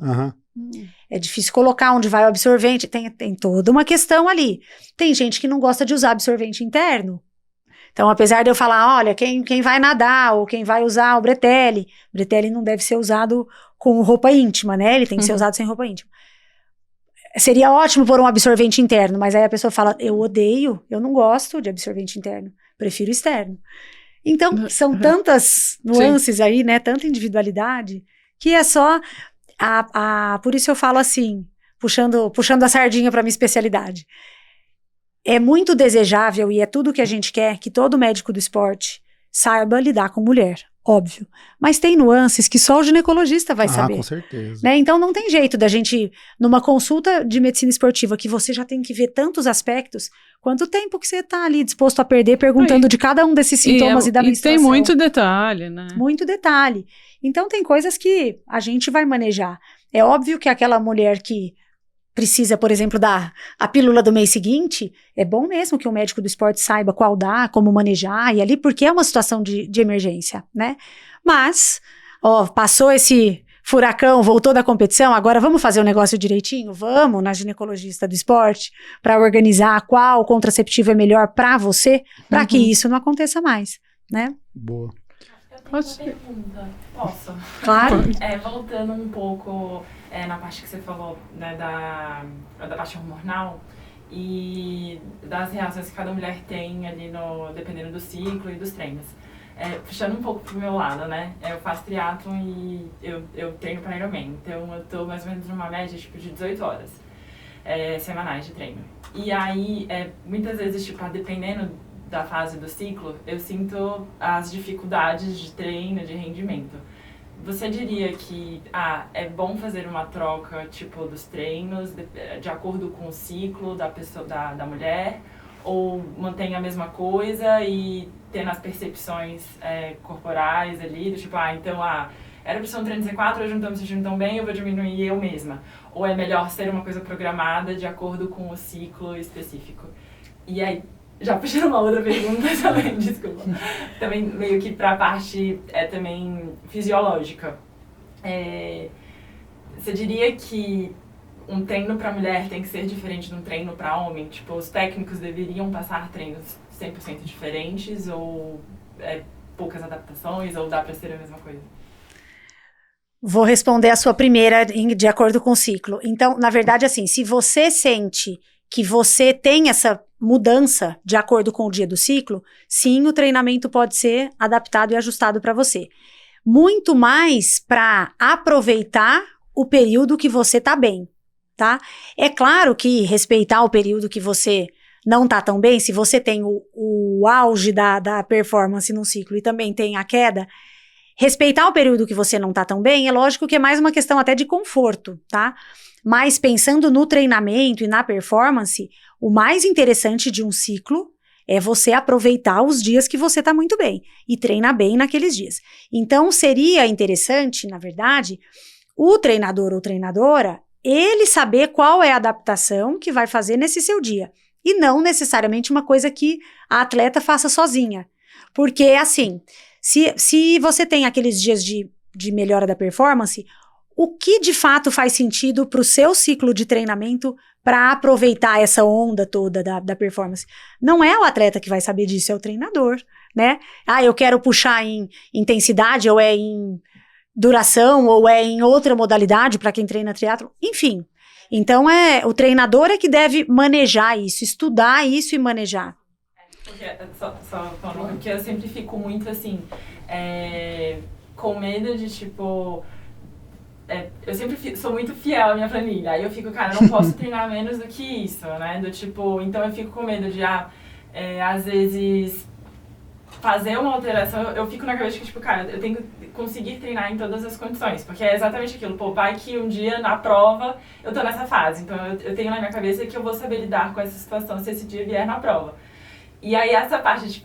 [SPEAKER 3] É difícil colocar onde vai o absorvente, tem toda uma questão ali. Tem gente que não gosta de usar absorvente interno. Então, apesar de eu falar, olha, quem vai nadar ou quem vai usar o bretelle não deve ser usado com roupa íntima, né? Ele tem que ser usado sem roupa íntima. Seria ótimo pôr um absorvente interno, mas aí a pessoa fala, eu não gosto de absorvente interno, prefiro externo. Então, são tantas nuances aí, né? Tanta individualidade, que é só... por isso eu falo assim, puxando a sardinha para minha especialidade. É muito desejável, e é tudo que a gente quer, que todo médico do esporte saiba lidar com mulher, óbvio. Mas tem nuances que só o ginecologista vai saber.
[SPEAKER 1] Com certeza.
[SPEAKER 3] Né? Então não tem jeito da gente, numa consulta de medicina esportiva, que você já tem que ver tantos aspectos, quanto tempo que você está ali disposto a perder perguntando de cada um desses sintomas e da menstruação.
[SPEAKER 2] E tem muito detalhe, né?
[SPEAKER 3] Muito detalhe. Então tem coisas que a gente vai manejar. É óbvio que aquela mulher que precisa, por exemplo, dar a pílula do mês seguinte, é bom mesmo que o médico do esporte saiba qual dar, como manejar, e ali, porque é uma situação de emergência, né? Mas, passou esse furacão, voltou da competição, agora vamos fazer o negócio direitinho? Vamos na ginecologista do esporte para organizar qual contraceptivo é melhor para você, para que isso não aconteça mais, né?
[SPEAKER 1] Boa.
[SPEAKER 6] Eu tenho uma pergunta. Posso?
[SPEAKER 3] Claro.
[SPEAKER 6] Voltando um pouco na parte que você falou, né, da parte hormonal e das reações que cada mulher tem ali dependendo do ciclo e dos treinos. Puxando um pouco pro meu lado, né? Eu faço triatlon e eu treino para Ironman. Então eu tô mais ou menos numa média de 18 horas semanais de treino. E aí, muitas vezes, dependendo da fase do ciclo, eu sinto as dificuldades de treino, de rendimento. Você diria que é bom fazer uma troca dos treinos de acordo com o ciclo da pessoa, da mulher, ou mantém a mesma coisa e tendo as percepções corporais ali, era pra ser um treino C4, hoje não estou me sentindo tão bem, eu vou diminuir eu mesma. Ou é melhor ser uma coisa programada de acordo com o ciclo específico? E aí, já puxando uma outra pergunta também, desculpa. Também meio que pra parte também fisiológica. Você diria que um treino pra mulher tem que ser diferente de um treino pra homem? Os técnicos deveriam passar treinos 100% diferentes ou poucas adaptações, ou dá pra ser a mesma coisa?
[SPEAKER 3] Vou responder a sua primeira de acordo com o ciclo. Então, na verdade, assim, se você sente que você tem essa mudança de acordo com o dia do ciclo, sim, o treinamento pode ser adaptado e ajustado para você. Muito mais para aproveitar o período que você tá bem, tá? É claro que respeitar o período que você não tá tão bem, se você tem o auge da performance no ciclo e também tem a queda, respeitar o período que você não tá tão bem, é lógico que é mais uma questão até de conforto, tá? Mas pensando no treinamento e na performance, o mais interessante de um ciclo é você aproveitar os dias que você tá muito bem e treinar bem naqueles dias. Então, seria interessante, na verdade, o treinador ou treinadora, ele saber qual é a adaptação que vai fazer nesse seu dia. E não necessariamente uma coisa que a atleta faça sozinha. Porque, assim, se você tem aqueles dias de melhora da performance, o que de fato faz sentido para o seu ciclo de treinamento para aproveitar essa onda toda da performance? Não é o atleta que vai saber disso, é o treinador, né? Eu quero puxar em intensidade, ou é em duração, ou é em outra modalidade para quem treina triatlo, enfim. Então, o treinador é que deve manejar isso, estudar isso e manejar.
[SPEAKER 6] Porque, só falando, porque eu sempre fico muito, assim, com medo de, tipo... eu sempre sou muito fiel à minha planilha. Aí eu fico, cara, não posso treinar menos do que isso, né? Do tipo, então eu fico com medo de, às vezes, fazer uma alteração. Eu fico na cabeça que, tipo, cara, eu tenho que conseguir treinar em todas as condições. Porque é exatamente aquilo. Pô, vai que um dia na prova eu tô nessa fase. Então eu tenho na minha cabeça que eu vou saber lidar com essa situação se esse dia vier na prova. E aí essa parte de,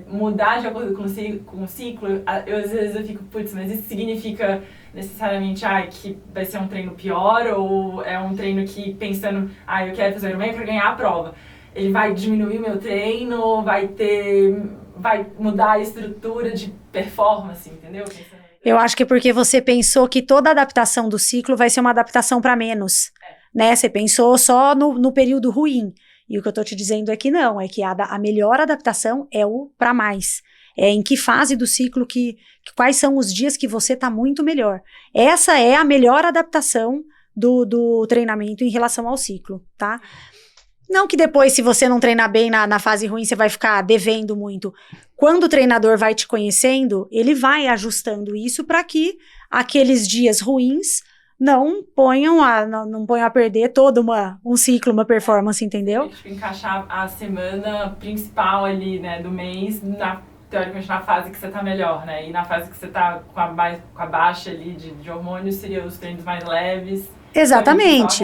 [SPEAKER 6] mudar de acordo com o ciclo, às vezes eu fico, putz, mas isso significa necessariamente, que vai ser um treino pior, ou é um treino que pensando, eu quero fazer o Ironman, eu quero ganhar a prova. Ele vai diminuir o meu treino, vai mudar a estrutura de performance, entendeu?
[SPEAKER 3] Eu acho que é porque você pensou que toda adaptação do ciclo vai ser uma adaptação para menos, né? Você pensou só no período ruim. E o que eu tô te dizendo é que não, é que a melhor adaptação é o para mais. É em que fase do ciclo, quais são os dias que você tá muito melhor. Essa é a melhor adaptação do treinamento em relação ao ciclo, tá? Não que depois, se você não treinar bem na fase ruim, você vai ficar devendo muito. Quando o treinador vai te conhecendo, ele vai ajustando isso para que aqueles dias ruins não ponham a perder todo um ciclo, uma performance, entendeu?
[SPEAKER 6] Tipo, encaixar a semana principal ali, né, do mês, teoricamente na fase que você tá melhor, né? E na fase que você tá com a baixa ali de hormônios, seriam os treinos mais leves.
[SPEAKER 3] Exatamente.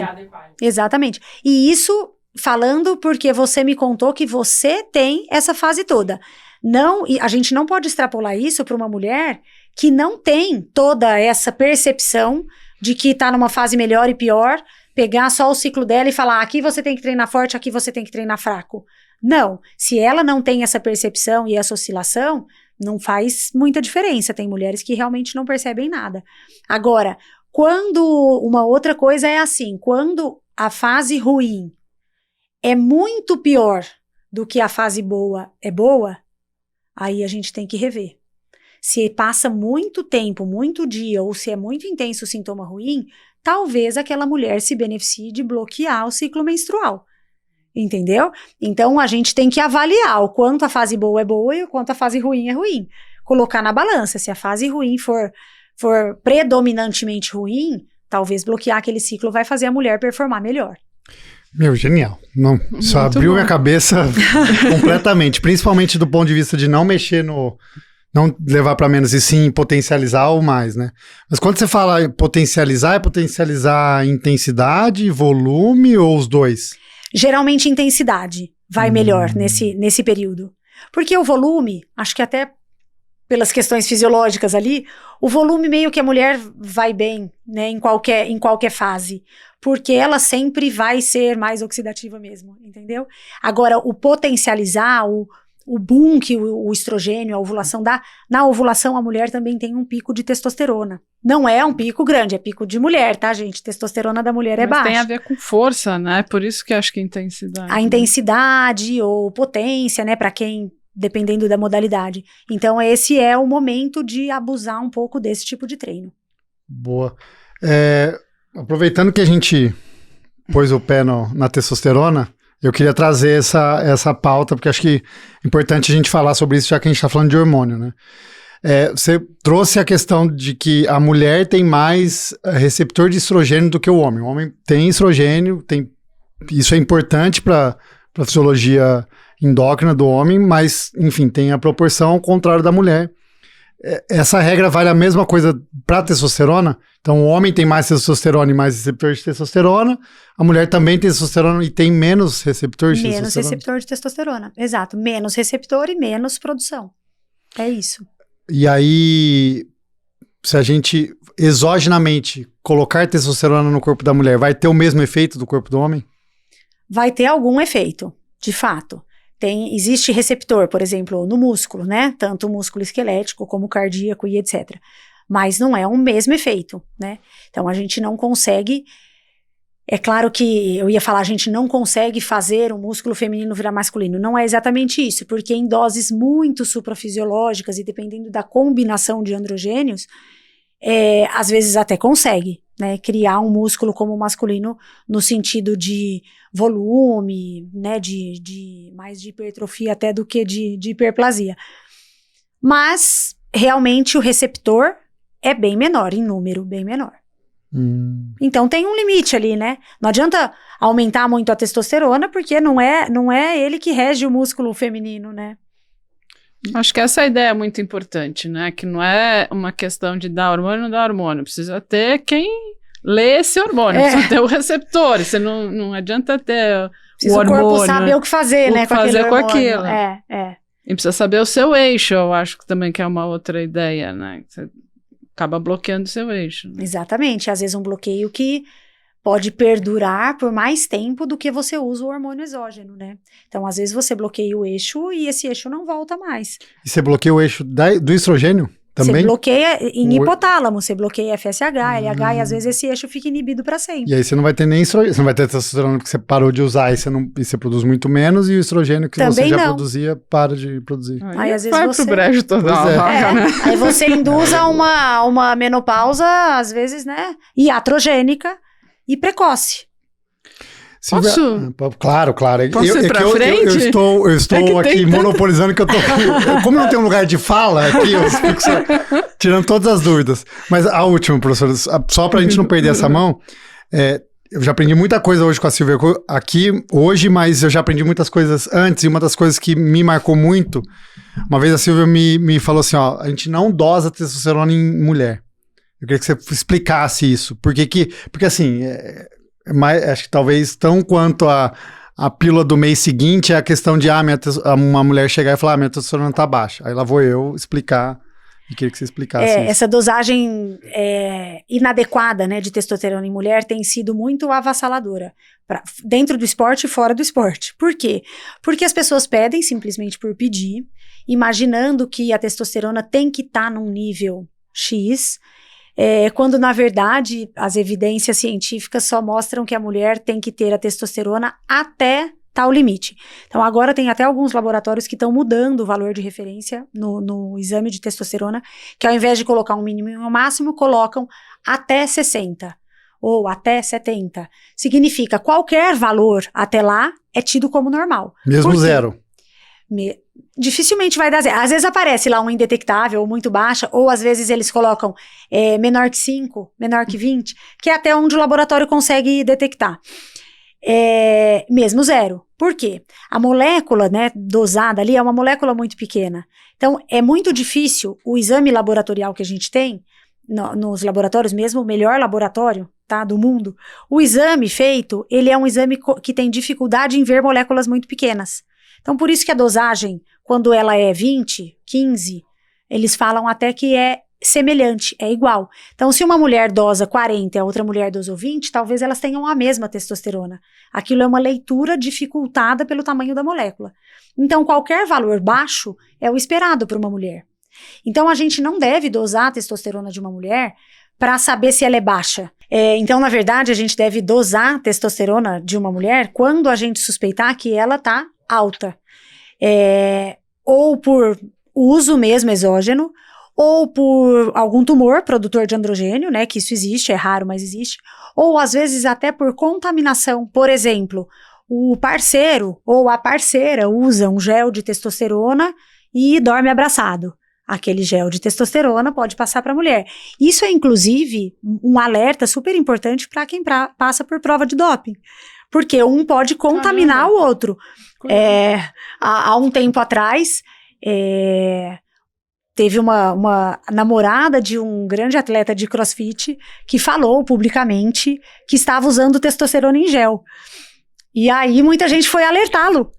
[SPEAKER 3] Exatamente. E isso falando porque você me contou que você tem essa fase toda. Não, e a gente não pode extrapolar isso para uma mulher que não tem toda essa percepção de que tá numa fase melhor e pior, pegar só o ciclo dela e falar, aqui você tem que treinar forte, aqui você tem que treinar fraco. Não, se ela não tem essa percepção e essa oscilação, não faz muita diferença. Tem mulheres que realmente não percebem nada. Agora, uma outra coisa é assim, quando a fase ruim é muito pior do que a fase boa é boa, aí a gente tem que rever. Se passa muito tempo, muito dia, ou se é muito intenso o sintoma ruim, talvez aquela mulher se beneficie de bloquear o ciclo menstrual. Entendeu? Então, a gente tem que avaliar o quanto a fase boa é boa e o quanto a fase ruim é ruim. Colocar na balança. Se a fase ruim for predominantemente ruim, talvez bloquear aquele ciclo vai fazer a mulher performar melhor.
[SPEAKER 1] Meu, genial. Não, só
[SPEAKER 2] Muito
[SPEAKER 1] abriu
[SPEAKER 2] bom.
[SPEAKER 1] minha cabeça completamente. Principalmente do ponto de vista de não mexer não levar para menos e sim potencializar ou mais, né? Mas quando você fala é potencializar intensidade, volume ou os dois?
[SPEAKER 3] Geralmente intensidade vai melhor nesse período. Porque o volume, acho que até pelas questões fisiológicas ali, o volume meio que a mulher vai bem, né, em qualquer fase. Porque ela sempre vai ser mais oxidativa mesmo, entendeu? Agora, o potencializar, o boom que o estrogênio, a ovulação dá, na ovulação a mulher também tem um pico de testosterona. Não é um pico grande, é pico de mulher, tá, gente? Testosterona da mulher é
[SPEAKER 2] Mas
[SPEAKER 3] baixa.
[SPEAKER 2] tem a ver com força, né? Por isso que eu acho que intensidade.
[SPEAKER 3] A intensidade ou potência, né, para quem, dependendo da modalidade. Então, esse é o momento de abusar um pouco desse tipo de treino.
[SPEAKER 1] Boa. Aproveitando que a gente pôs o pé na testosterona, eu queria trazer essa pauta, porque acho que é importante a gente falar sobre isso, já que a gente está falando de hormônio, né? Você trouxe a questão de que a mulher tem mais receptor de estrogênio do que o homem. O homem tem estrogênio, isso é importante para a fisiologia endócrina do homem, mas, enfim, tem a proporção ao contrário da mulher. Essa regra vale a mesma coisa para testosterona? Então, o homem tem mais testosterona e mais receptor de testosterona, a mulher também tem testosterona e tem menos receptor de testosterona?
[SPEAKER 3] Menos receptor de testosterona, exato. Menos receptor e menos produção. É isso.
[SPEAKER 1] E aí, se a gente exogenamente colocar testosterona no corpo da mulher, vai ter o mesmo efeito do corpo do homem?
[SPEAKER 3] Vai ter algum efeito. de fato. Existe receptor, por exemplo, no músculo, né? Tanto o músculo esquelético como o cardíaco e etc. Mas não é o mesmo efeito, né? Então a gente não consegue. É claro que eu ia falar, a gente não consegue fazer o músculo feminino virar masculino. Não é exatamente isso, porque em doses muito suprafisiológicas e dependendo da combinação de androgênios, às vezes até consegue, né, criar um músculo como masculino no sentido de volume, né, mais de hipertrofia até do que de hiperplasia. Mas, realmente, o receptor é bem menor, em número, bem menor. Então tem um limite ali, né? Não adianta aumentar muito a testosterona, porque não é ele que rege o músculo feminino, né?
[SPEAKER 2] Acho que essa ideia é muito importante, né? Que não é uma questão de dar hormônio ou não dar hormônio. Precisa ter quem lê esse hormônio, precisa ter o receptor. Você não adianta ter
[SPEAKER 3] precisa
[SPEAKER 2] o hormônio.
[SPEAKER 3] O corpo saber o que fazer, né?
[SPEAKER 2] Com fazer com aquilo.
[SPEAKER 3] E
[SPEAKER 2] precisa saber o seu eixo, eu acho que também que é uma outra ideia, né? Você acaba bloqueando o seu eixo. Né?
[SPEAKER 3] Exatamente. Às vezes um bloqueio que pode perdurar por mais tempo do que você usa o hormônio exógeno, né? Então, às vezes você bloqueia o eixo e esse eixo não volta mais.
[SPEAKER 1] E você bloqueia o eixo do estrogênio também?
[SPEAKER 3] Você bloqueia em hipotálamo, você bloqueia FSH, LH, e às vezes esse eixo fica inibido para sempre.
[SPEAKER 1] E aí você não vai ter nem estrogênio, você não vai ter testosterona porque você parou de usar e você produz muito menos, e o estrogênio que
[SPEAKER 3] também
[SPEAKER 1] você já
[SPEAKER 3] não.
[SPEAKER 1] Produzia, para de produzir.
[SPEAKER 2] Aí
[SPEAKER 3] às vezes
[SPEAKER 2] vai
[SPEAKER 3] você...
[SPEAKER 2] pro brejo toda vaga, né?
[SPEAKER 3] Aí você induz a uma menopausa, às vezes, né, iatrogênica e precoce.
[SPEAKER 1] Silvia, claro.
[SPEAKER 2] Posso ir pra frente?
[SPEAKER 1] Eu estou aqui monopolizando, que eu tô... Como não tem um lugar de fala aqui, eu fico tirando todas as dúvidas. Mas a última, professor, só pra gente não perder essa mão, eu já aprendi muita coisa hoje com a Silvia aqui, hoje, mas eu já aprendi muitas coisas antes, e uma das coisas que me marcou muito, uma vez a Silvia me falou assim, ó, a gente não dosa testosterona em mulher. Eu queria que você explicasse isso. Porque assim... acho que talvez tão quanto a pílula do mês seguinte é a questão de uma mulher chegar e falar, minha testosterona tá baixa. Aí lá vou eu explicar, e queria que você explicasse isso.
[SPEAKER 3] Essa dosagem inadequada, né, de testosterona em mulher tem sido muito avassaladora, dentro do esporte e fora do esporte. Por quê? Porque as pessoas pedem simplesmente por pedir, imaginando que a testosterona tem que estar num nível X, quando na verdade as evidências científicas só mostram que a mulher tem que ter a testosterona até tal limite. Então agora tem até alguns laboratórios que estão mudando o valor de referência no exame de testosterona, que ao invés de colocar um mínimo e um máximo, colocam até 60 ou até 70. Significa qualquer valor até lá é tido como normal.
[SPEAKER 1] Mesmo zero.
[SPEAKER 3] Dificilmente vai dar zero. Às vezes aparece lá um indetectável ou muito baixa, ou às vezes eles colocam menor que 5, menor que 20, que é até onde o laboratório consegue detectar. Mesmo zero. Por quê? A molécula, né, dosada ali é uma molécula muito pequena. Então, é muito difícil o exame laboratorial que a gente tem, nos laboratórios mesmo, o melhor laboratório, tá, do mundo, o exame feito, ele é um exame que tem dificuldade em ver moléculas muito pequenas. Então, por isso que a dosagem, quando ela é 20, 15, eles falam até que é semelhante, é igual. Então, se uma mulher dosa 40 e a outra mulher dosou 20, talvez elas tenham a mesma testosterona. Aquilo é uma leitura dificultada pelo tamanho da molécula. Então, qualquer valor baixo é o esperado para uma mulher. Então, a gente não deve dosar a testosterona de uma mulher para saber se ela é baixa. Então, na verdade, a gente deve dosar a testosterona de uma mulher quando a gente suspeitar que ela está alta, ou por uso mesmo exógeno, ou por algum tumor produtor de androgênio, né, que isso existe, é raro, mas existe, ou às vezes até por contaminação. Por exemplo, o parceiro ou a parceira usa um gel de testosterona e dorme abraçado. Aquele gel de testosterona pode passar para a mulher. Isso é, inclusive, um alerta super importante para quem passa por prova de doping. Porque um pode contaminar o outro. Há um tempo atrás, teve uma namorada de um grande atleta de crossfit que falou publicamente que estava usando testosterona em gel. E aí muita gente foi alertá-lo,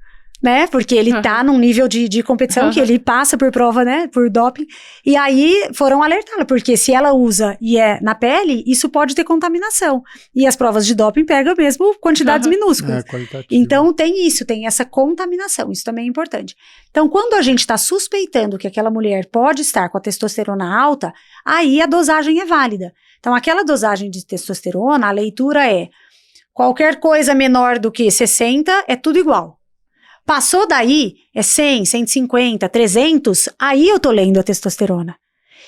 [SPEAKER 3] né? Porque ele tá num nível de competição que ele passa por prova, né? Por doping. E aí foram alertá-la, porque se ela usa e é na pele, isso pode ter contaminação. E as provas de doping pegam mesmo quantidades minúsculas.
[SPEAKER 1] Qualitativo.
[SPEAKER 3] Então tem essa contaminação, isso também é importante. Então, quando a gente está suspeitando que aquela mulher pode estar com a testosterona alta, aí a dosagem é válida. Então, aquela dosagem de testosterona, a leitura é qualquer coisa menor do que 60 é tudo igual. Passou daí, é 100, 150, 300, aí eu tô lendo a testosterona.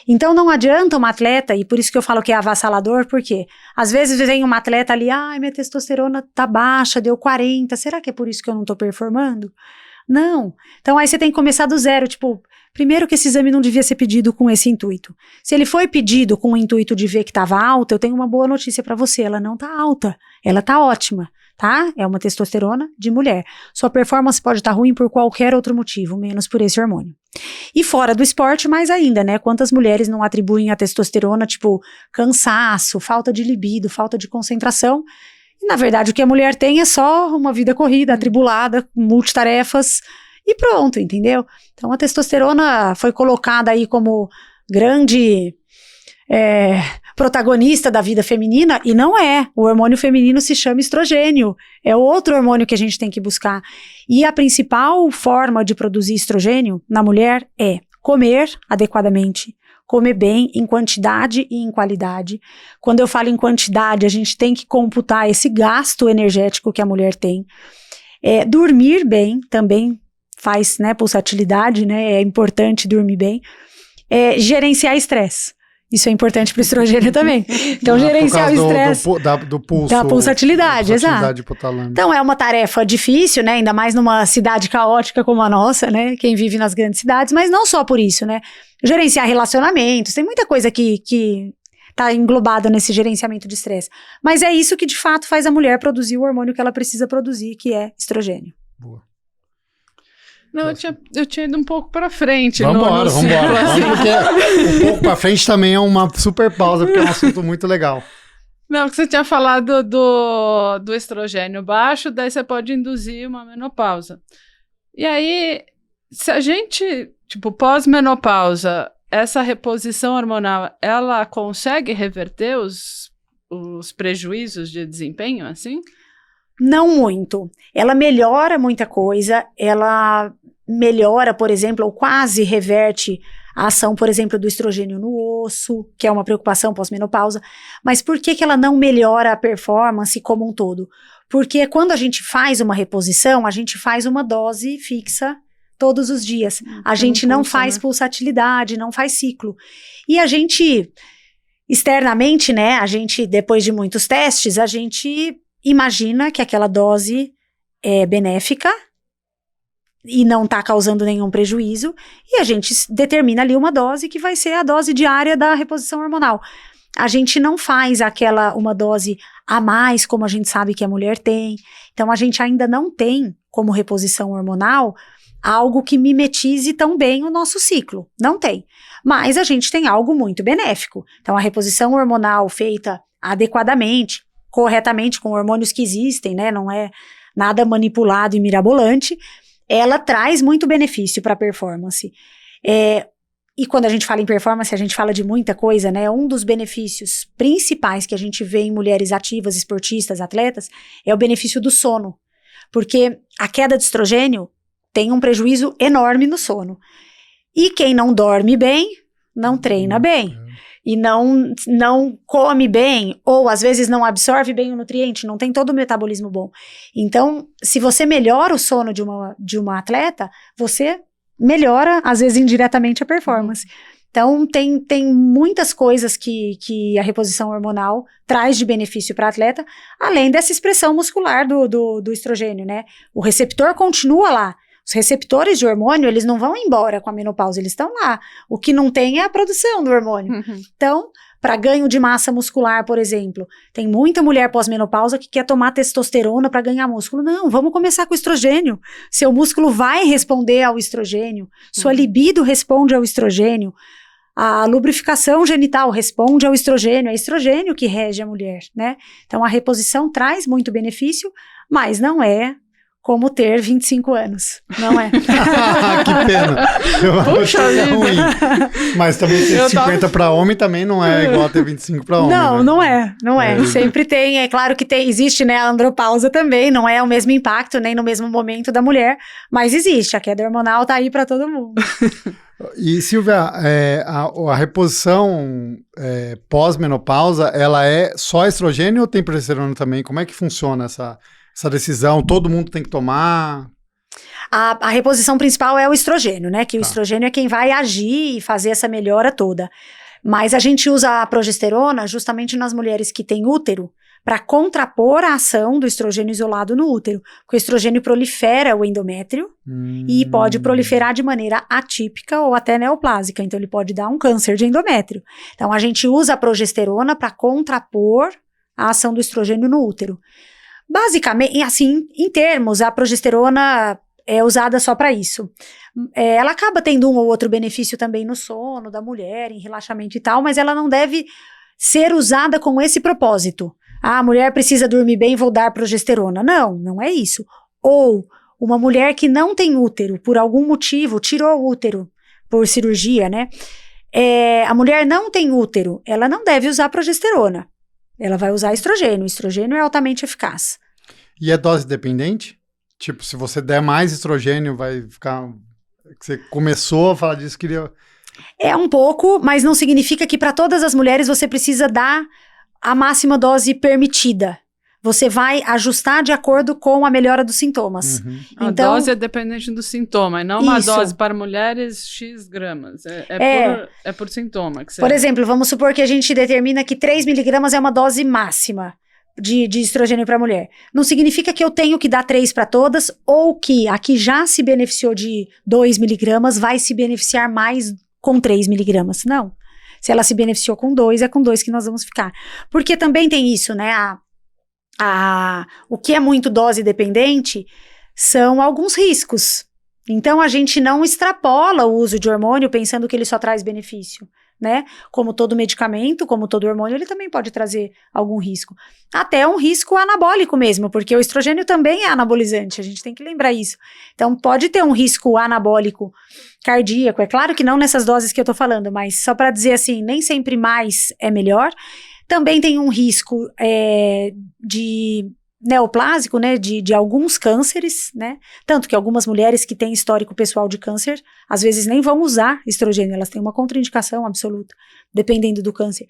[SPEAKER 3] Então não adianta uma atleta, e por isso que eu falo que é avassalador, porque às vezes vem uma atleta ali, minha testosterona tá baixa, deu 40, será que é por isso que eu não tô performando? Não. Então aí você tem que começar do zero, tipo, primeiro que esse exame não devia ser pedido com esse intuito. Se ele foi pedido com o intuito de ver que tava alta, eu tenho uma boa notícia pra você, ela não tá alta, ela tá ótima. Tá? É uma testosterona de mulher. Sua performance pode estar ruim por qualquer outro motivo, menos por esse hormônio. E fora do esporte, mais ainda, né? Quantas mulheres não atribuem a testosterona, tipo, cansaço, falta de libido, falta de concentração. E, na verdade, o que a mulher tem é só uma vida corrida, atribulada, multitarefas e pronto, entendeu? Então, a testosterona foi colocada aí como grande protagonista da vida feminina, e não é. O hormônio feminino se chama estrogênio. É outro hormônio que a gente tem que buscar. E a principal forma de produzir estrogênio na mulher é comer adequadamente, comer bem em quantidade e em qualidade. Quando eu falo em quantidade, a gente tem que computar esse gasto energético que a mulher tem. Dormir bem também faz, né, pulsatilidade, né, é importante dormir bem. Gerenciar estresse. Isso é importante para o estrogênio também. Então, gerenciar o estresse
[SPEAKER 1] do pulso,
[SPEAKER 3] da pulsatilidade, exato.
[SPEAKER 1] hipotalâmica.
[SPEAKER 3] Então, é uma tarefa difícil, né? Ainda mais numa cidade caótica como a nossa, né? Quem vive nas grandes cidades, mas não só por isso, né? Gerenciar relacionamentos, tem muita coisa que tá englobada nesse gerenciamento de estresse. Mas é isso que, de fato, faz a mulher produzir o hormônio que ela precisa produzir, que é estrogênio.
[SPEAKER 1] Boa.
[SPEAKER 2] Não, eu tinha ido um pouco pra frente.
[SPEAKER 1] Vambora.
[SPEAKER 2] Assim.
[SPEAKER 1] Um pouco pra frente também é uma super pausa, porque é um assunto muito legal.
[SPEAKER 2] Não, porque você tinha falado do estrogênio baixo, daí você pode induzir uma menopausa. E aí, se a gente, tipo, pós-menopausa, essa reposição hormonal, ela consegue reverter os prejuízos de desempenho, assim?
[SPEAKER 3] Não muito. Ela melhora muita coisa, ela melhora, por exemplo, ou quase reverte a ação, por exemplo, do estrogênio no osso, que é uma preocupação pós-menopausa. Mas por que ela não melhora a performance como um todo? Porque quando a gente faz uma reposição, a gente faz uma dose fixa todos os dias. A gente não faz pulsatilidade, não faz ciclo. E a gente, externamente, né, a gente, depois de muitos testes, a gente imagina que aquela dose é benéfica e não está causando nenhum prejuízo, e a gente determina ali uma dose que vai ser a dose diária da reposição hormonal. A gente não faz uma dose a mais, como a gente sabe que a mulher tem. Então, a gente ainda não tem, como reposição hormonal, algo que mimetize tão bem o nosso ciclo. Não tem. Mas a gente tem algo muito benéfico. Então, a reposição hormonal feita adequadamente, corretamente, com hormônios que existem, né, não é nada manipulado e mirabolante, ela traz muito benefício para a performance. E quando a gente fala em performance, a gente fala de muita coisa, né, um dos benefícios principais que a gente vê em mulheres ativas, esportistas, atletas, é o benefício do sono, porque a queda de estrogênio tem um prejuízo enorme no sono. E quem não dorme bem, não treina bem. E não come bem, ou às vezes não absorve bem o nutriente, não tem todo o metabolismo bom. Então, se você melhora o sono de uma atleta, você melhora, às vezes indiretamente, a performance. Então, tem muitas coisas que a reposição hormonal traz de benefício para a atleta, além dessa expressão muscular do estrogênio, né? O receptor continua lá. Os receptores de hormônio, eles não vão embora com a menopausa, eles estão lá. O que não tem é a produção do hormônio. Então, para ganho de massa muscular, por exemplo, tem muita mulher pós-menopausa que quer tomar testosterona para ganhar músculo. Não, vamos começar com o estrogênio. Seu músculo vai responder ao estrogênio. Sua libido responde ao estrogênio. A lubrificação genital responde ao estrogênio. É estrogênio que rege a mulher, né? Então, a reposição traz muito benefício, mas não é como ter 25 anos, não é?
[SPEAKER 1] Que pena.
[SPEAKER 2] Puxa
[SPEAKER 1] É
[SPEAKER 2] vida.
[SPEAKER 1] ruim. Mas também ter
[SPEAKER 2] Eu
[SPEAKER 1] 50 para homem também não é igual a ter 25 para homem.
[SPEAKER 3] Não,
[SPEAKER 1] né?
[SPEAKER 3] não é, não é.
[SPEAKER 1] É.
[SPEAKER 3] Sempre tem, é claro que existe, né, a andropausa também, não é o mesmo impacto, nem no mesmo momento da mulher, mas existe, a queda hormonal tá aí para todo mundo.
[SPEAKER 1] E, Silvia, a reposição pós-menopausa, ela é só estrogênio ou tem progesterona também? Como é que funciona essa decisão? Todo mundo tem que tomar?
[SPEAKER 3] A reposição principal é o estrogênio, né? Que o
[SPEAKER 1] Tá.
[SPEAKER 3] estrogênio é quem vai agir e fazer essa melhora toda. Mas a gente usa a progesterona justamente nas mulheres que têm útero para contrapor a ação do estrogênio isolado no útero. Porque o estrogênio prolifera o endométrio e pode proliferar de maneira atípica ou até neoplásica. Então ele pode dar um câncer de endométrio. Então a gente usa a progesterona para contrapor a ação do estrogênio no útero. Basicamente, assim, em termos, a progesterona é usada só para isso. Ela acaba tendo um ou outro benefício também no sono da mulher, em relaxamento e tal, mas ela não deve ser usada com esse propósito. Ah, a mulher precisa dormir bem, vou dar progesterona. Não, não é isso. Ou uma mulher que não tem útero, por algum motivo, tirou o útero por cirurgia, né? A mulher não tem útero, ela não deve usar progesterona. Ela vai usar estrogênio. O estrogênio é altamente eficaz.
[SPEAKER 1] E é dose dependente? Tipo, se você der mais estrogênio, vai ficar... Você começou a falar disso, queria...
[SPEAKER 3] É um pouco, mas não significa que para todas as mulheres você precisa dar a máxima dose permitida. Você vai ajustar de acordo com a melhora dos sintomas.
[SPEAKER 1] Uhum.
[SPEAKER 2] A
[SPEAKER 3] Então-
[SPEAKER 2] dose é dependente do sintoma, e não uma
[SPEAKER 3] Isso.
[SPEAKER 2] dose para mulheres X gramas. É por sintoma. Que você...
[SPEAKER 3] Por exemplo, vamos supor que a gente determina que 3 miligramas é uma dose máxima de estrogênio para mulher. Não significa que eu tenho que dar 3 para todas, ou que a que já se beneficiou de 2 miligramas vai se beneficiar mais com 3 miligramas. Não. Se ela se beneficiou com 2, é com 2 que nós vamos ficar. Porque também tem isso, né? O que é muito dose dependente são alguns riscos. Então, a gente não extrapola o uso de hormônio pensando que ele só traz benefício, né? Como todo medicamento, como todo hormônio, ele também pode trazer algum risco. Até um risco anabólico mesmo, porque o estrogênio também é anabolizante, a gente tem que lembrar isso. Então, pode ter um risco anabólico cardíaco, é claro que não nessas doses que eu tô falando, mas só para dizer assim, nem sempre mais é melhor. Também tem um risco de neoplásico, né, de alguns cânceres, né, tanto que algumas mulheres que têm histórico pessoal de câncer, às vezes nem vão usar estrogênio, elas têm uma contraindicação absoluta, dependendo do câncer.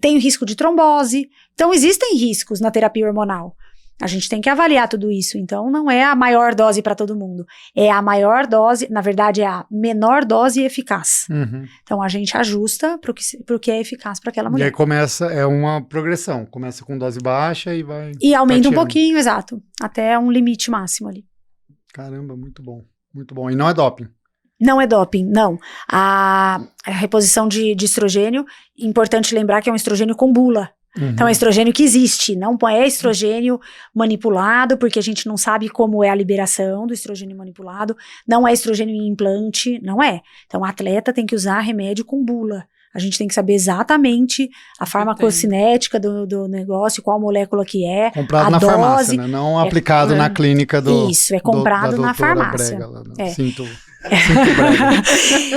[SPEAKER 3] Tem o risco de trombose, então existem riscos na terapia hormonal. A gente tem que avaliar tudo isso, então não é a maior dose para todo mundo, é a maior dose, na verdade é a menor dose eficaz.
[SPEAKER 1] Uhum.
[SPEAKER 3] Então a gente ajusta pro que é eficaz para aquela
[SPEAKER 1] E
[SPEAKER 3] mulher.
[SPEAKER 1] aí começa, é uma progressão. Começa com dose baixa e vai...
[SPEAKER 3] E aumenta um
[SPEAKER 1] tateando.
[SPEAKER 3] pouquinho, exato, até um limite máximo ali.
[SPEAKER 1] Caramba, muito bom. Muito bom. E não é doping.
[SPEAKER 3] Não é doping, não. A reposição de estrogênio, importante lembrar que é um estrogênio com bula.
[SPEAKER 1] Uhum.
[SPEAKER 3] Então é estrogênio que existe, não é estrogênio manipulado, porque a gente não sabe como é a liberação do estrogênio manipulado, não é estrogênio em implante, não é. Então o atleta tem que usar remédio com bula. A gente tem que saber exatamente a farmacocinética do negócio, qual molécula que é,
[SPEAKER 1] Comprado
[SPEAKER 3] a
[SPEAKER 1] na
[SPEAKER 3] dose.
[SPEAKER 1] farmácia, né? Não aplicado na clínica do...
[SPEAKER 3] Isso, é comprado
[SPEAKER 1] da
[SPEAKER 3] na
[SPEAKER 1] doutora
[SPEAKER 3] farmácia.
[SPEAKER 1] Brega, lá,
[SPEAKER 3] É.
[SPEAKER 1] Sinto brega.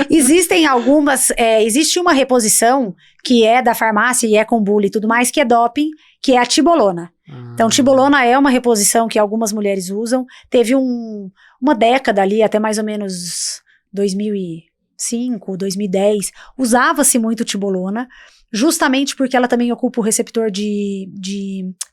[SPEAKER 3] Existem algumas, existe uma reposição que é da farmácia e é com bula e tudo mais, que é doping, que é a tibolona. Então, tibolona é uma reposição que algumas mulheres usam. Teve uma década ali, até mais ou menos 2005, 2010, usava-se muito tibolona, justamente porque ela também ocupa o receptor de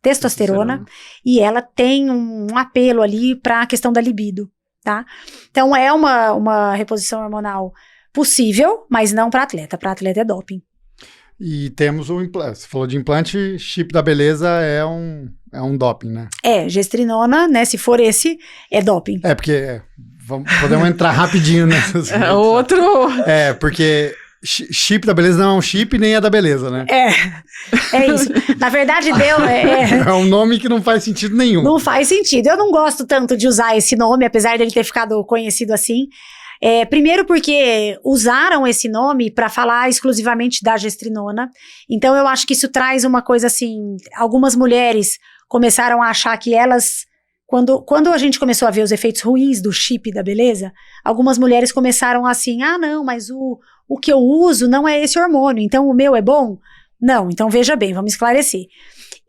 [SPEAKER 3] testosterona e ela tem um apelo ali para a questão da libido, tá? Então, é uma reposição hormonal possível, mas não para atleta. Para atleta é doping.
[SPEAKER 1] E temos o implante. Você falou de implante, chip da beleza é um doping, né?
[SPEAKER 3] Gestrinona, né? Se for esse, é doping.
[SPEAKER 1] Porque podemos entrar rapidinho nessas.
[SPEAKER 2] É outro...
[SPEAKER 1] Porque chip da beleza não é um chip nem é da beleza, né?
[SPEAKER 3] É isso. Na verdade, deu...
[SPEAKER 1] É um nome que não faz sentido nenhum.
[SPEAKER 3] Não faz sentido. Eu não gosto tanto de usar esse nome, apesar dele ter ficado conhecido assim. Primeiro porque usaram esse nome para falar exclusivamente da gestrinona. Então, eu acho que isso traz uma coisa assim... Algumas mulheres começaram a achar que elas Quando a gente começou a ver os efeitos ruins do chip da beleza, algumas mulheres começaram assim, não, mas o que eu uso não é esse hormônio, então o meu é bom? Não, então veja bem, vamos esclarecer.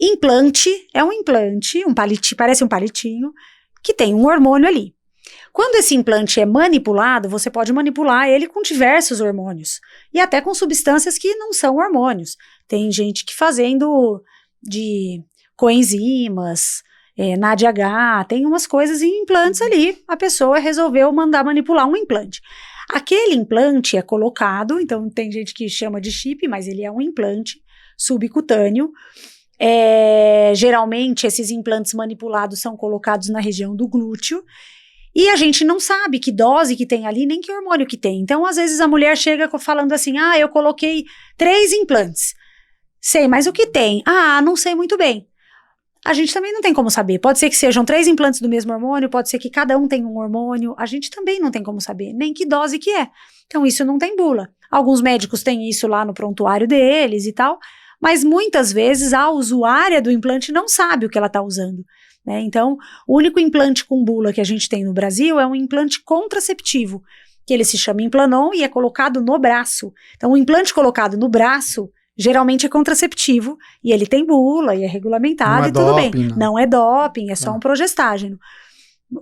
[SPEAKER 3] Implante é um implante, um palitinho, parece um palitinho, que tem um hormônio ali. Quando esse implante é manipulado, você pode manipular ele com diversos hormônios, e até com substâncias que não são hormônios. Tem gente que fazendo de coenzimas, NADH, tem umas coisas em implantes ali, a pessoa resolveu mandar manipular um implante. Aquele implante é colocado, então tem gente que chama de chip, mas ele é um implante subcutâneo. Geralmente esses implantes manipulados são colocados na região do glúteo, e a gente não sabe que dose que tem ali, nem que hormônio que tem. Então, às vezes a mulher chega falando assim, eu coloquei 3 implantes. Sei, mas o que tem? Não sei muito bem. A gente também não tem como saber. Pode ser que sejam 3 implantes do mesmo hormônio, pode ser que cada um tenha um hormônio. A gente também não tem como saber, nem que dose que é. Então, isso não tem bula. Alguns médicos têm isso lá no prontuário deles e tal, mas muitas vezes a usuária do implante não sabe o que ela está usando, né? Então, o único implante com bula que a gente tem no Brasil é um implante contraceptivo, que ele se chama Implanon e é colocado no braço. Então, o implante colocado no braço geralmente é contraceptivo e ele tem bula e é regulamentado e tudo bem. Não é doping, é só um progestágeno.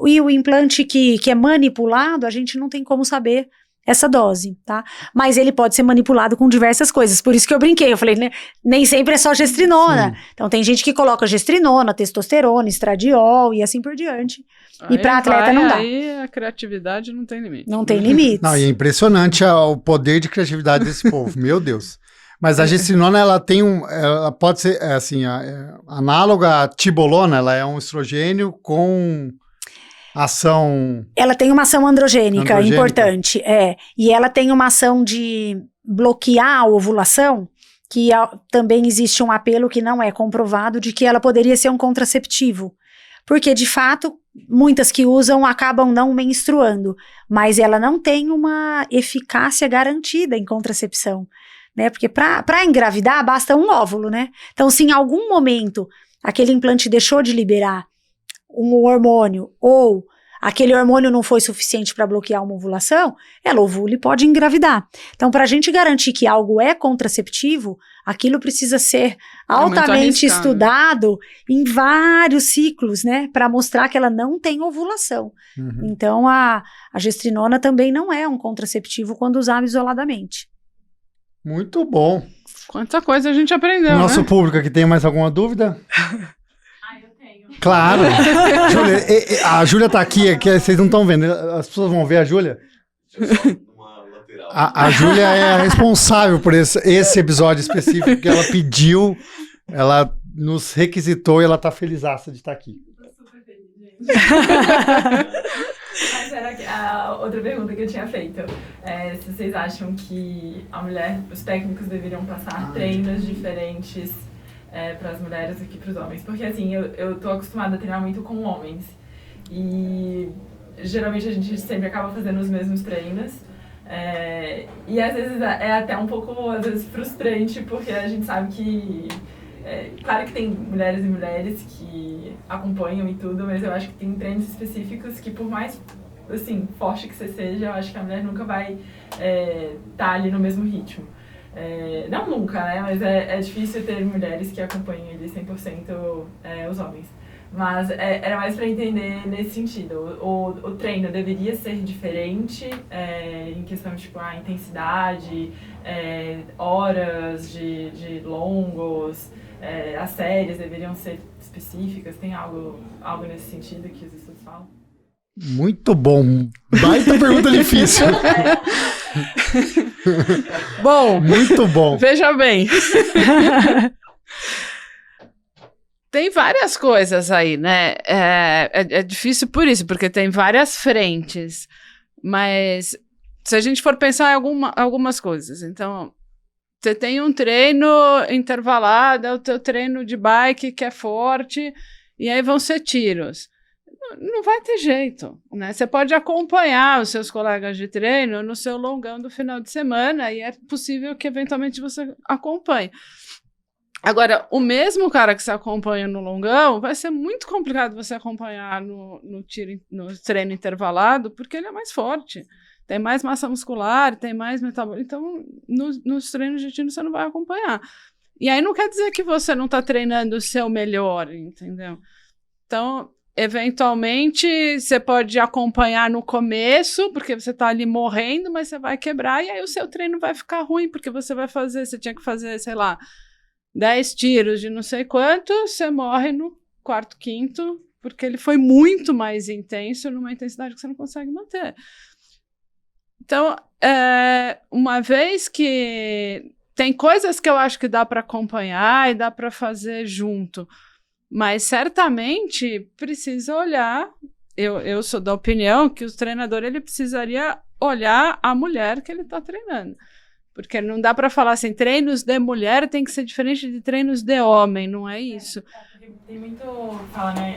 [SPEAKER 3] E o implante que é manipulado, a gente não tem como saber essa dose, tá? Mas ele pode ser manipulado com diversas coisas, por isso que eu brinquei, eu falei, né, nem sempre é só gestrinona. Sim. Então tem gente que coloca gestrinona, testosterona, estradiol e assim por diante. E para atleta não dá.
[SPEAKER 2] Aí a criatividade não tem limite.
[SPEAKER 3] Não tem limite.
[SPEAKER 1] Não, e é impressionante o poder de criatividade desse povo, meu Deus. Mas a gestrinona, ela pode ser, assim, análoga à tibolona, ela é um estrogênio com ação...
[SPEAKER 3] Ela tem uma ação androgênica importante, e ela tem uma ação de bloquear a ovulação, que também existe um apelo que não é comprovado de que ela poderia ser um contraceptivo, porque de fato, muitas que usam acabam não menstruando, mas ela não tem uma eficácia garantida em contracepção, né, porque para engravidar basta um óvulo, né, então se em algum momento aquele implante deixou de liberar um hormônio, ou aquele hormônio não foi suficiente para bloquear uma ovulação, ela ovula e pode engravidar. Então, para a gente garantir que algo é contraceptivo, aquilo precisa ser altamente estudado em vários ciclos, né, para mostrar que ela não tem ovulação. Uhum. Então, a gestrinona também não é um contraceptivo quando usado isoladamente.
[SPEAKER 1] Muito bom.
[SPEAKER 2] Quanta coisa a gente aprendeu,
[SPEAKER 1] Nosso público aqui tem mais alguma dúvida? Claro. Júlia, a Júlia tá aqui, vocês não estão vendo, as pessoas vão ver a Júlia. A Júlia é a responsável por esse episódio específico que ela pediu, ela nos requisitou e ela tá felizaça de estar aqui.
[SPEAKER 6] Eu tô super feliz, gente. Mas era a outra pergunta que eu tinha feito. Se vocês acham que os técnicos deveriam passar treinos diferentes para as mulheres do que para os homens, porque assim, eu tô acostumada a treinar muito com homens e geralmente a gente sempre acaba fazendo os mesmos treinos e às vezes é até um pouco, às vezes, frustrante, porque a gente sabe que claro que tem mulheres e mulheres que acompanham e tudo, mas eu acho que tem treinos específicos que, por mais assim, forte que você seja, eu acho que a mulher nunca vai tá ali no mesmo ritmo. Não nunca, né? Mas é difícil ter mulheres que acompanhem ali 100% os homens. Mas era mais para entender nesse sentido. O treino deveria ser diferente em questão de tipo, a intensidade, horas de longos, as séries deveriam ser específicas. Tem algo nesse sentido que os estudos falam?
[SPEAKER 1] Muito bom. Baita pergunta difícil.
[SPEAKER 2] Bom,
[SPEAKER 1] muito bom.
[SPEAKER 2] Veja bem. Tem várias coisas aí, né? É difícil por isso, porque tem várias frentes. Mas se a gente for pensar em algumas coisas, então, você tem um treino intervalado, é o teu treino de bike que é forte, e aí vão ser tiros. Não vai ter jeito, né? Você pode acompanhar os seus colegas de treino no seu longão do final de semana e é possível que eventualmente você acompanhe. Agora, o mesmo cara que você acompanha no longão, vai ser muito complicado você acompanhar no treino intervalado, porque ele é mais forte, tem mais massa muscular, tem mais metabolismo. Então, nos treinos de tiro você não vai acompanhar. E aí não quer dizer que você não está treinando o seu melhor, entendeu? Então, eventualmente, você pode acompanhar no começo, porque você está ali morrendo, mas você vai quebrar, e aí o seu treino vai ficar ruim, porque você tinha que fazer, sei lá, 10 tiros de não sei quanto, você morre no quarto, quinto, porque ele foi muito mais intenso, numa intensidade que você não consegue manter. Então, uma vez que tem coisas que eu acho que dá para acompanhar e dá para fazer junto, mas certamente precisa olhar, eu sou da opinião que o treinador ele precisaria olhar a mulher que ele está treinando. Porque não dá para falar assim, treinos de mulher tem que ser diferente de treinos de homem, não é isso.
[SPEAKER 6] Tem muito, fala, né,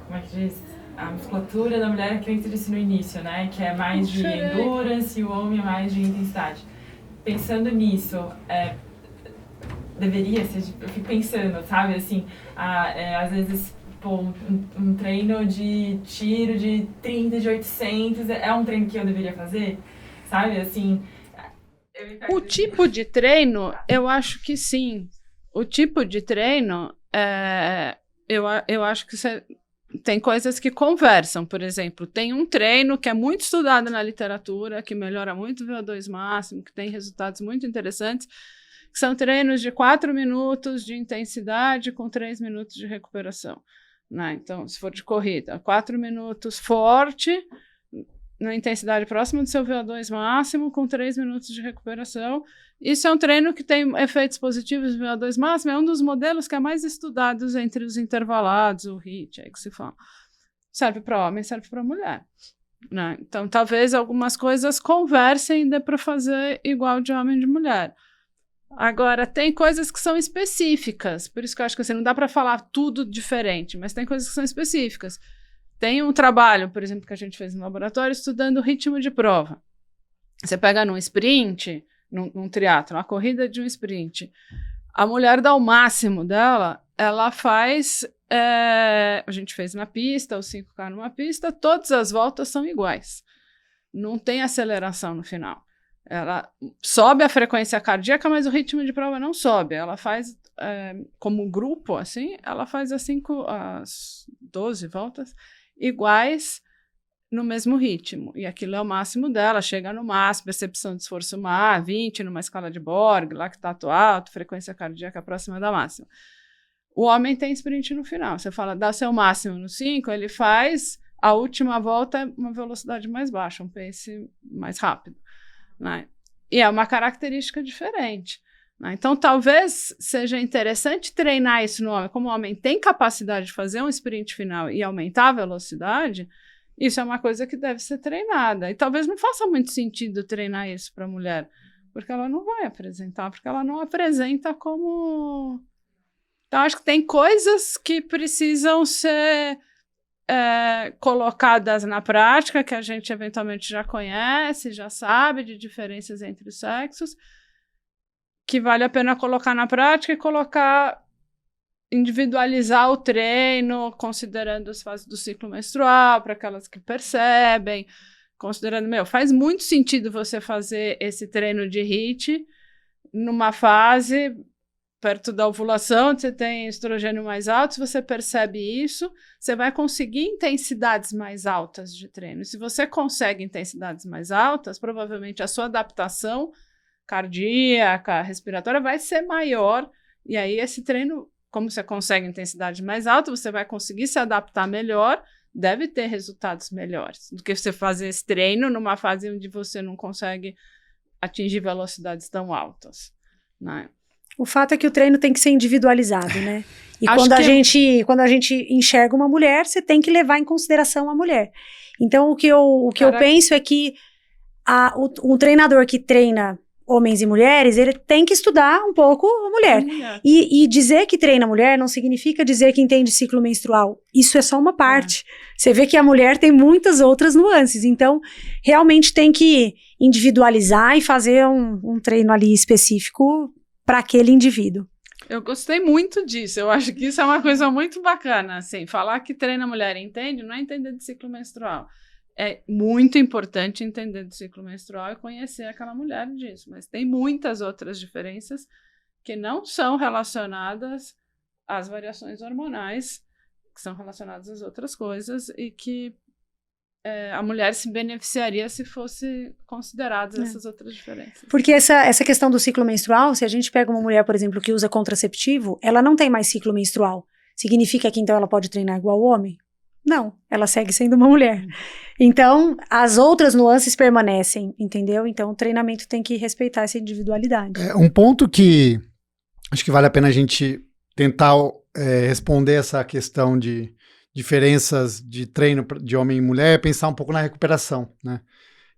[SPEAKER 6] como é que diz? A musculatura da mulher, que você disse no início, né, que é mais de endurance e o homem é mais de intensidade. Pensando nisso, deveria ser, eu fico pensando, sabe, assim, às vezes, pô, um treino de tiro de 30, de 800, é um treino que eu deveria fazer? Sabe, assim...
[SPEAKER 2] O tipo de treino, eu acho que sim. O tipo de treino, eu acho que tem coisas que conversam. Por exemplo, tem um treino que é muito estudado na literatura, que melhora muito o VO2 máximo, que tem resultados muito interessantes, que são treinos de 4 minutos de intensidade com 3 minutos de recuperação. Né? Então, se for de corrida, 4 minutos forte... na intensidade próxima do seu VO2 máximo, com 3 minutos de recuperação. Isso é um treino que tem efeitos positivos no VO2 máximo, é um dos modelos que é mais estudados entre os intervalados, o HIIT, é que se fala. Serve para homem, serve para mulher. Né? Então, talvez algumas coisas conversem e dê para fazer igual de homem e de mulher. Agora, tem coisas que são específicas, por isso que eu acho que assim, não dá para falar tudo diferente, mas tem coisas que são específicas. Tem um trabalho, por exemplo, que a gente fez no laboratório, estudando o ritmo de prova. Você pega num sprint, num triatlon, a corrida de um sprint, a mulher dá o máximo dela, ela faz... a gente fez na pista, os 5K numa pista, todas as voltas são iguais. Não tem aceleração no final. Ela sobe a frequência cardíaca, mas o ritmo de prova não sobe. Ela faz, como grupo, assim, ela faz as 12 voltas iguais no mesmo ritmo. E aquilo é o máximo dela, chega no máximo, percepção de esforço 20 numa escala de Borg, lactato alto, frequência cardíaca próxima da máxima. O homem tem sprint no final. Você fala, dá seu máximo no 5, ele faz a última volta uma velocidade mais baixa, um pace mais rápido. Né? E é uma característica diferente. Né? Então, talvez seja interessante treinar isso no homem. Como o homem tem capacidade de fazer um sprint final e aumentar a velocidade, isso é uma coisa que deve ser treinada. E talvez não faça muito sentido treinar isso para a mulher, porque ela não vai apresentar, porque ela não apresenta como... Então, acho que tem coisas que precisam ser colocadas na prática, que a gente eventualmente já conhece, já sabe de diferenças entre os sexos, que vale a pena colocar na prática e individualizar o treino, considerando as fases do ciclo menstrual, para aquelas que percebem, considerando, faz muito sentido você fazer esse treino de HIIT numa fase perto da ovulação, onde você tem estrogênio mais alto. Se você percebe isso, você vai conseguir intensidades mais altas de treino. Se você consegue intensidades mais altas, provavelmente a sua adaptação cardíaca, respiratória vai ser maior, e aí esse treino, como você consegue intensidade mais alta, você vai conseguir se adaptar melhor, deve ter resultados melhores do que você fazer esse treino numa fase onde você não consegue atingir velocidades tão altas, né?
[SPEAKER 3] O fato é que o treino tem que ser individualizado, né? E quando a gente enxerga uma mulher, você tem que levar em consideração a mulher. Então, o que eu penso é que um treinador que treina homens e mulheres, ele tem que estudar um pouco a mulher. E dizer que treina mulher não significa dizer que entende ciclo menstrual. Isso é só uma parte. Você vê que a mulher tem muitas outras nuances. Então, realmente tem que individualizar e fazer um treino ali específico para aquele indivíduo.
[SPEAKER 2] Eu gostei muito disso, eu acho que isso é uma coisa muito bacana, assim, falar que treina mulher entende, não é entender de ciclo menstrual. É muito importante entender do ciclo menstrual e conhecer aquela mulher disso, mas tem muitas outras diferenças que não são relacionadas às variações hormonais, que são relacionadas às outras coisas e que a mulher se beneficiaria se fosse consideradas essas outras diferenças.
[SPEAKER 3] Porque essa questão do ciclo menstrual, se a gente pega uma mulher, por exemplo, que usa contraceptivo, ela não tem mais ciclo menstrual. Significa que então ela pode treinar igual o homem? Não, ela segue sendo uma mulher. Então, as outras nuances permanecem, entendeu? Então, o treinamento tem que respeitar essa individualidade.
[SPEAKER 1] Um ponto que acho que vale a pena a gente tentar responder essa questão de diferenças de treino de homem e mulher é pensar um pouco na recuperação, né?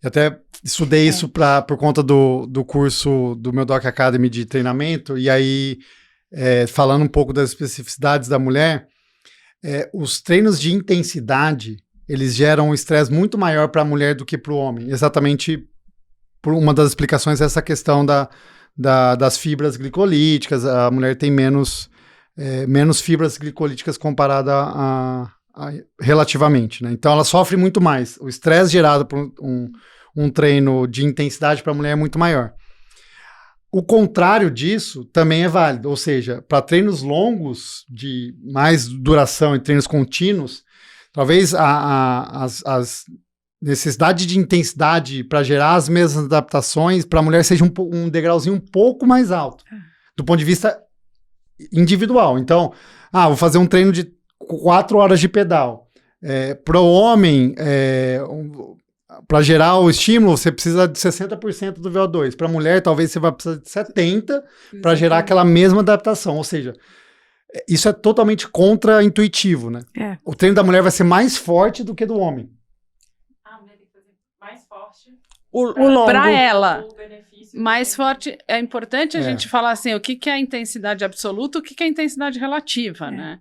[SPEAKER 1] Eu até estudei isso por conta do curso do meu Doc Academy de treinamento, e aí, falando um pouco das especificidades da mulher, os treinos de intensidade, eles geram um estresse muito maior para a mulher do que para o homem. Exatamente por uma das explicações é essa questão das fibras glicolíticas. A mulher tem menos fibras glicolíticas comparada relativamente, né? Então ela sofre muito mais. O estresse gerado por um treino de intensidade para a mulher é muito maior. O contrário disso também é válido, ou seja, para treinos longos de mais duração e treinos contínuos, talvez as necessidades de intensidade para gerar as mesmas adaptações para a mulher seja um degrauzinho um pouco mais alto, do ponto de vista individual. Então, vou fazer um treino de 4 horas de pedal. Para o homem, para gerar o estímulo, você precisa de 60% do VO2. Para a mulher, talvez você vá precisar de 70% para gerar aquela mesma adaptação. Ou seja, isso é totalmente contra-intuitivo, né? O treino da mulher vai ser mais forte do que do homem.
[SPEAKER 6] A mulher tem que fazer mais forte.
[SPEAKER 2] Para ela. Mais forte, é importante a gente falar assim, o que é a intensidade absoluta, o que é a intensidade relativa, né?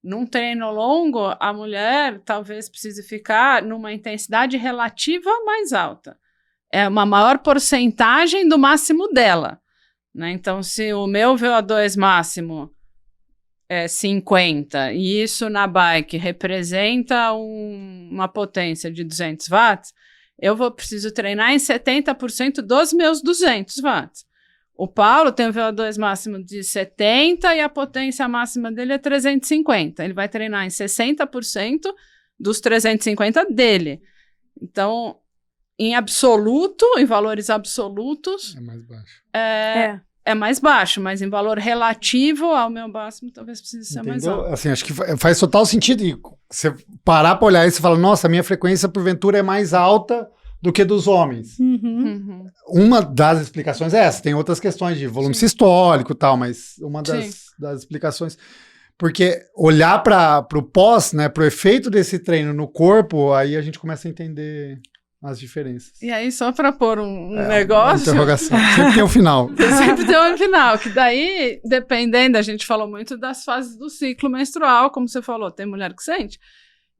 [SPEAKER 2] Num treino longo, a mulher talvez precise ficar numa intensidade relativa mais alta. É uma maior porcentagem do máximo dela, né? Então, se o meu VO2 máximo é 50 e isso na bike representa uma potência de 200 watts, eu preciso treinar em 70% dos meus 200 watts. O Paulo tem um VO2 máximo de 70 e a potência máxima dele é 350. Ele vai treinar em 60% dos 350 dele. Então, em absoluto, em valores absolutos...
[SPEAKER 1] É mais baixo.
[SPEAKER 2] É mais baixo, mas em valor relativo ao meu máximo, talvez precise ser mais alto.
[SPEAKER 1] Assim, acho que faz total sentido. E você parar para olhar isso e falar, nossa, a minha frequência, porventura, é mais alta do que dos homens. Uma das explicações é essa. Tem outras questões de volume sistólico e tal, mas uma das explicações... Porque olhar para o pós, né, para o efeito desse treino no corpo, aí a gente começa a entender as diferenças.
[SPEAKER 2] E aí, só para pôr um negócio...
[SPEAKER 1] Interrogação. Sempre tem um final.
[SPEAKER 2] Sempre tem um final, que daí, dependendo, a gente falou muito das fases do ciclo menstrual, como você falou, tem mulher que sente.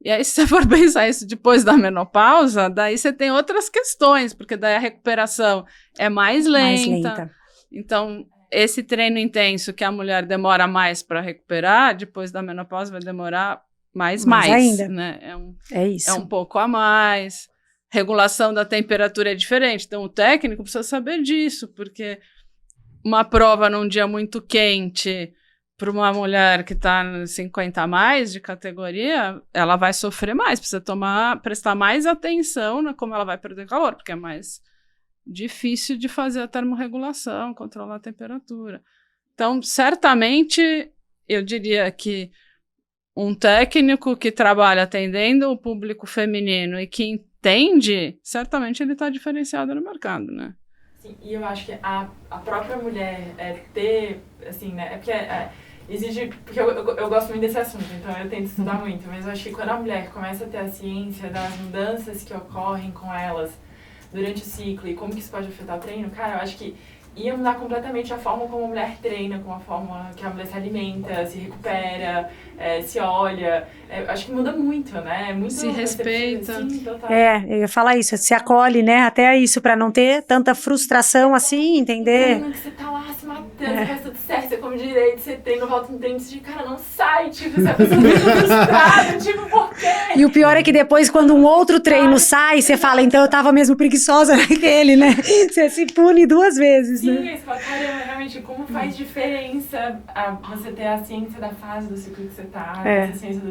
[SPEAKER 2] E aí, se você for pensar isso depois da menopausa, daí você tem outras questões, porque daí a recuperação é mais lenta. Então, esse treino intenso que a mulher demora mais para recuperar, depois da menopausa vai demorar mais ainda. Né?
[SPEAKER 3] É isso.
[SPEAKER 2] É um pouco a mais. Regulação da temperatura é diferente. Então, o técnico precisa saber disso, porque uma prova num dia muito quente para uma mulher que está 50 a mais de categoria, ela vai sofrer mais, precisa prestar mais atenção na como ela vai perder calor, porque é mais difícil de fazer a termorregulação, controlar a temperatura. Então, certamente, eu diria que um técnico que trabalha atendendo o público feminino e que entende, certamente ele está diferenciado no mercado, né?
[SPEAKER 6] Sim, e eu acho que a própria mulher ter, assim, né, porque exige, porque eu gosto muito desse assunto, então eu tento estudar muito, mas eu acho que quando a mulher começa a ter a ciência das mudanças que ocorrem com elas durante o ciclo e como que isso pode afetar o treino, cara, eu acho que ia mudar completamente a forma como a mulher treina, com a forma que a mulher se alimenta, se recupera, se olha. Acho que muda muito, né? Muito
[SPEAKER 2] se respeita.
[SPEAKER 6] Sim, total.
[SPEAKER 3] Eu ia falar isso, se acolhe, né? Até isso, pra não ter tanta frustração assim, entender.
[SPEAKER 6] Que você tá lá se matando, aí você tem no volta do dente de cara, não sai, tipo, você a pessoa fica frustrada, tipo, por quê?
[SPEAKER 3] E o pior é que depois, quando um outro treino sai, você fala, então eu tava mesmo preguiçosa naquele, né? Você se pune 2 vezes,
[SPEAKER 6] Sim,
[SPEAKER 3] né?
[SPEAKER 6] aí você fala, caramba, realmente, como faz diferença você ter a ciência da fase do ciclo que você tá, essa ciência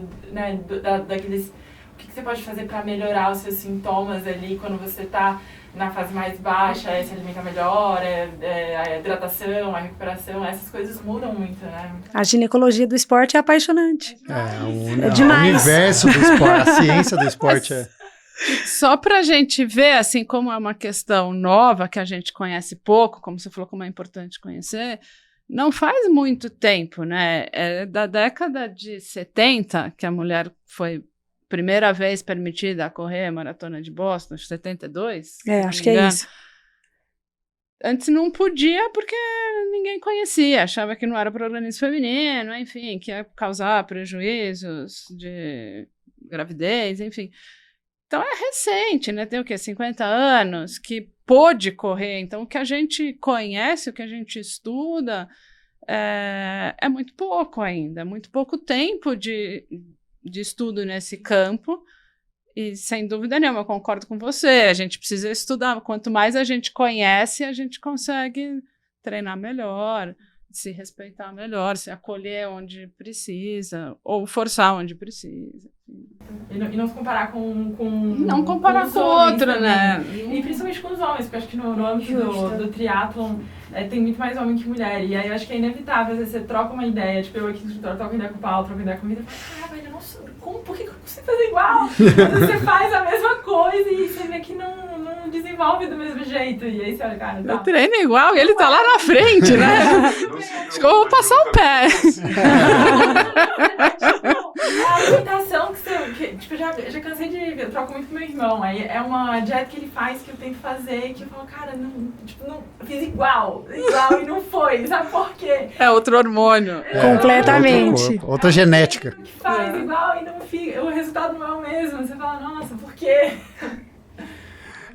[SPEAKER 6] daqueles... O que você pode fazer para melhorar os seus sintomas ali quando você tá na fase mais baixa, se alimentar melhor, a hidratação, a recuperação, essas coisas mudam muito, né?
[SPEAKER 3] A ginecologia do esporte é apaixonante.
[SPEAKER 1] É
[SPEAKER 3] demais.
[SPEAKER 1] O universo do esporte, a ciência do esporte é...
[SPEAKER 2] Só para a gente ver, assim, como é uma questão nova, que a gente conhece pouco, como você falou, como é importante conhecer, não faz muito tempo, né? É da década de 70 que a mulher foi primeira vez permitida a correr a maratona de Boston, 72.
[SPEAKER 3] Acho que é isso.
[SPEAKER 2] Antes não podia porque ninguém conhecia, achava que não era para o organismo feminino, enfim, que ia causar prejuízos de gravidez, enfim. Então é recente, né? Tem o quê? 50 anos que pôde correr. Então o que a gente conhece, o que a gente estuda é muito pouco ainda, é muito pouco tempo de estudo nesse campo, e sem dúvida nenhuma, eu concordo com você, a gente precisa estudar, quanto mais a gente conhece, a gente consegue treinar melhor, se respeitar melhor, se acolher onde precisa, ou forçar onde precisa.
[SPEAKER 6] E não se comparar com
[SPEAKER 2] não comparar com o outro, né?
[SPEAKER 6] E principalmente com os homens, porque eu acho que no âmbito do triatlon tem muito mais homem que mulher. E aí eu acho que é inevitável, às vezes você troca uma ideia, tipo, eu aqui troco ideia com o Paulo, troco ideia com o Vitor, e falo, velho, eu não sou, por que eu não consigo fazer igual? Você faz a mesma coisa e você vê que não desenvolve do mesmo jeito. E aí você olha, cara,
[SPEAKER 2] eu treino igual e ele tá lá na frente, né? Acho que eu vou passar o pé.
[SPEAKER 6] A alimentação tipo, já cansei de... Eu troco muito com meu irmão. Aí é uma dieta que ele faz que eu tento fazer, que eu falo, cara, não fiz igual e não foi. Sabe por quê?
[SPEAKER 2] É outro hormônio.
[SPEAKER 3] Completamente.
[SPEAKER 1] Outra genética.
[SPEAKER 6] Que faz igual e não fica... O resultado não é o mesmo. Você fala, nossa, por quê?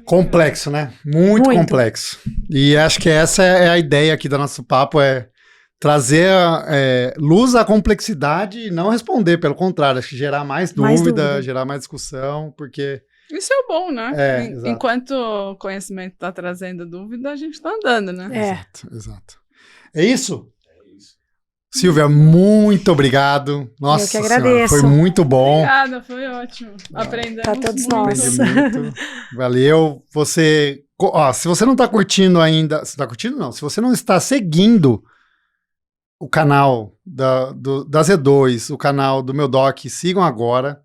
[SPEAKER 1] Complexo, né? Muito complexo. E acho que essa é a ideia aqui do nosso papo, é trazer luz à complexidade e não responder, pelo contrário, acho que gerar mais dúvida, gerar mais discussão, porque...
[SPEAKER 2] Isso é o bom, né?
[SPEAKER 1] Exato.
[SPEAKER 2] Enquanto o conhecimento está trazendo dúvida, a gente está andando, né?
[SPEAKER 1] Exato. É isso? Silvia, muito obrigado. Nossa
[SPEAKER 3] Eu que agradeço.
[SPEAKER 1] Senhora, foi muito bom.
[SPEAKER 2] Obrigada, foi ótimo. Aprendemos
[SPEAKER 3] Pra todos
[SPEAKER 2] muito.
[SPEAKER 3] nós.
[SPEAKER 1] Aprendi muito. Valeu. Você... se você não está curtindo ainda... Se está curtindo, não. Se você não está seguindo o canal da Z2, o canal do meu doc, sigam agora.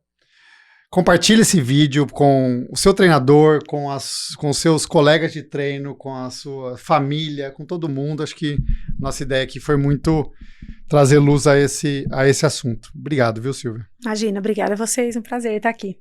[SPEAKER 1] Compartilhe esse vídeo com o seu treinador, com os seus colegas de treino, com a sua família, com todo mundo. Acho que nossa ideia aqui foi muito trazer luz a esse assunto. Obrigado, viu, Silvia?
[SPEAKER 3] Imagina, obrigada a vocês, um prazer estar aqui.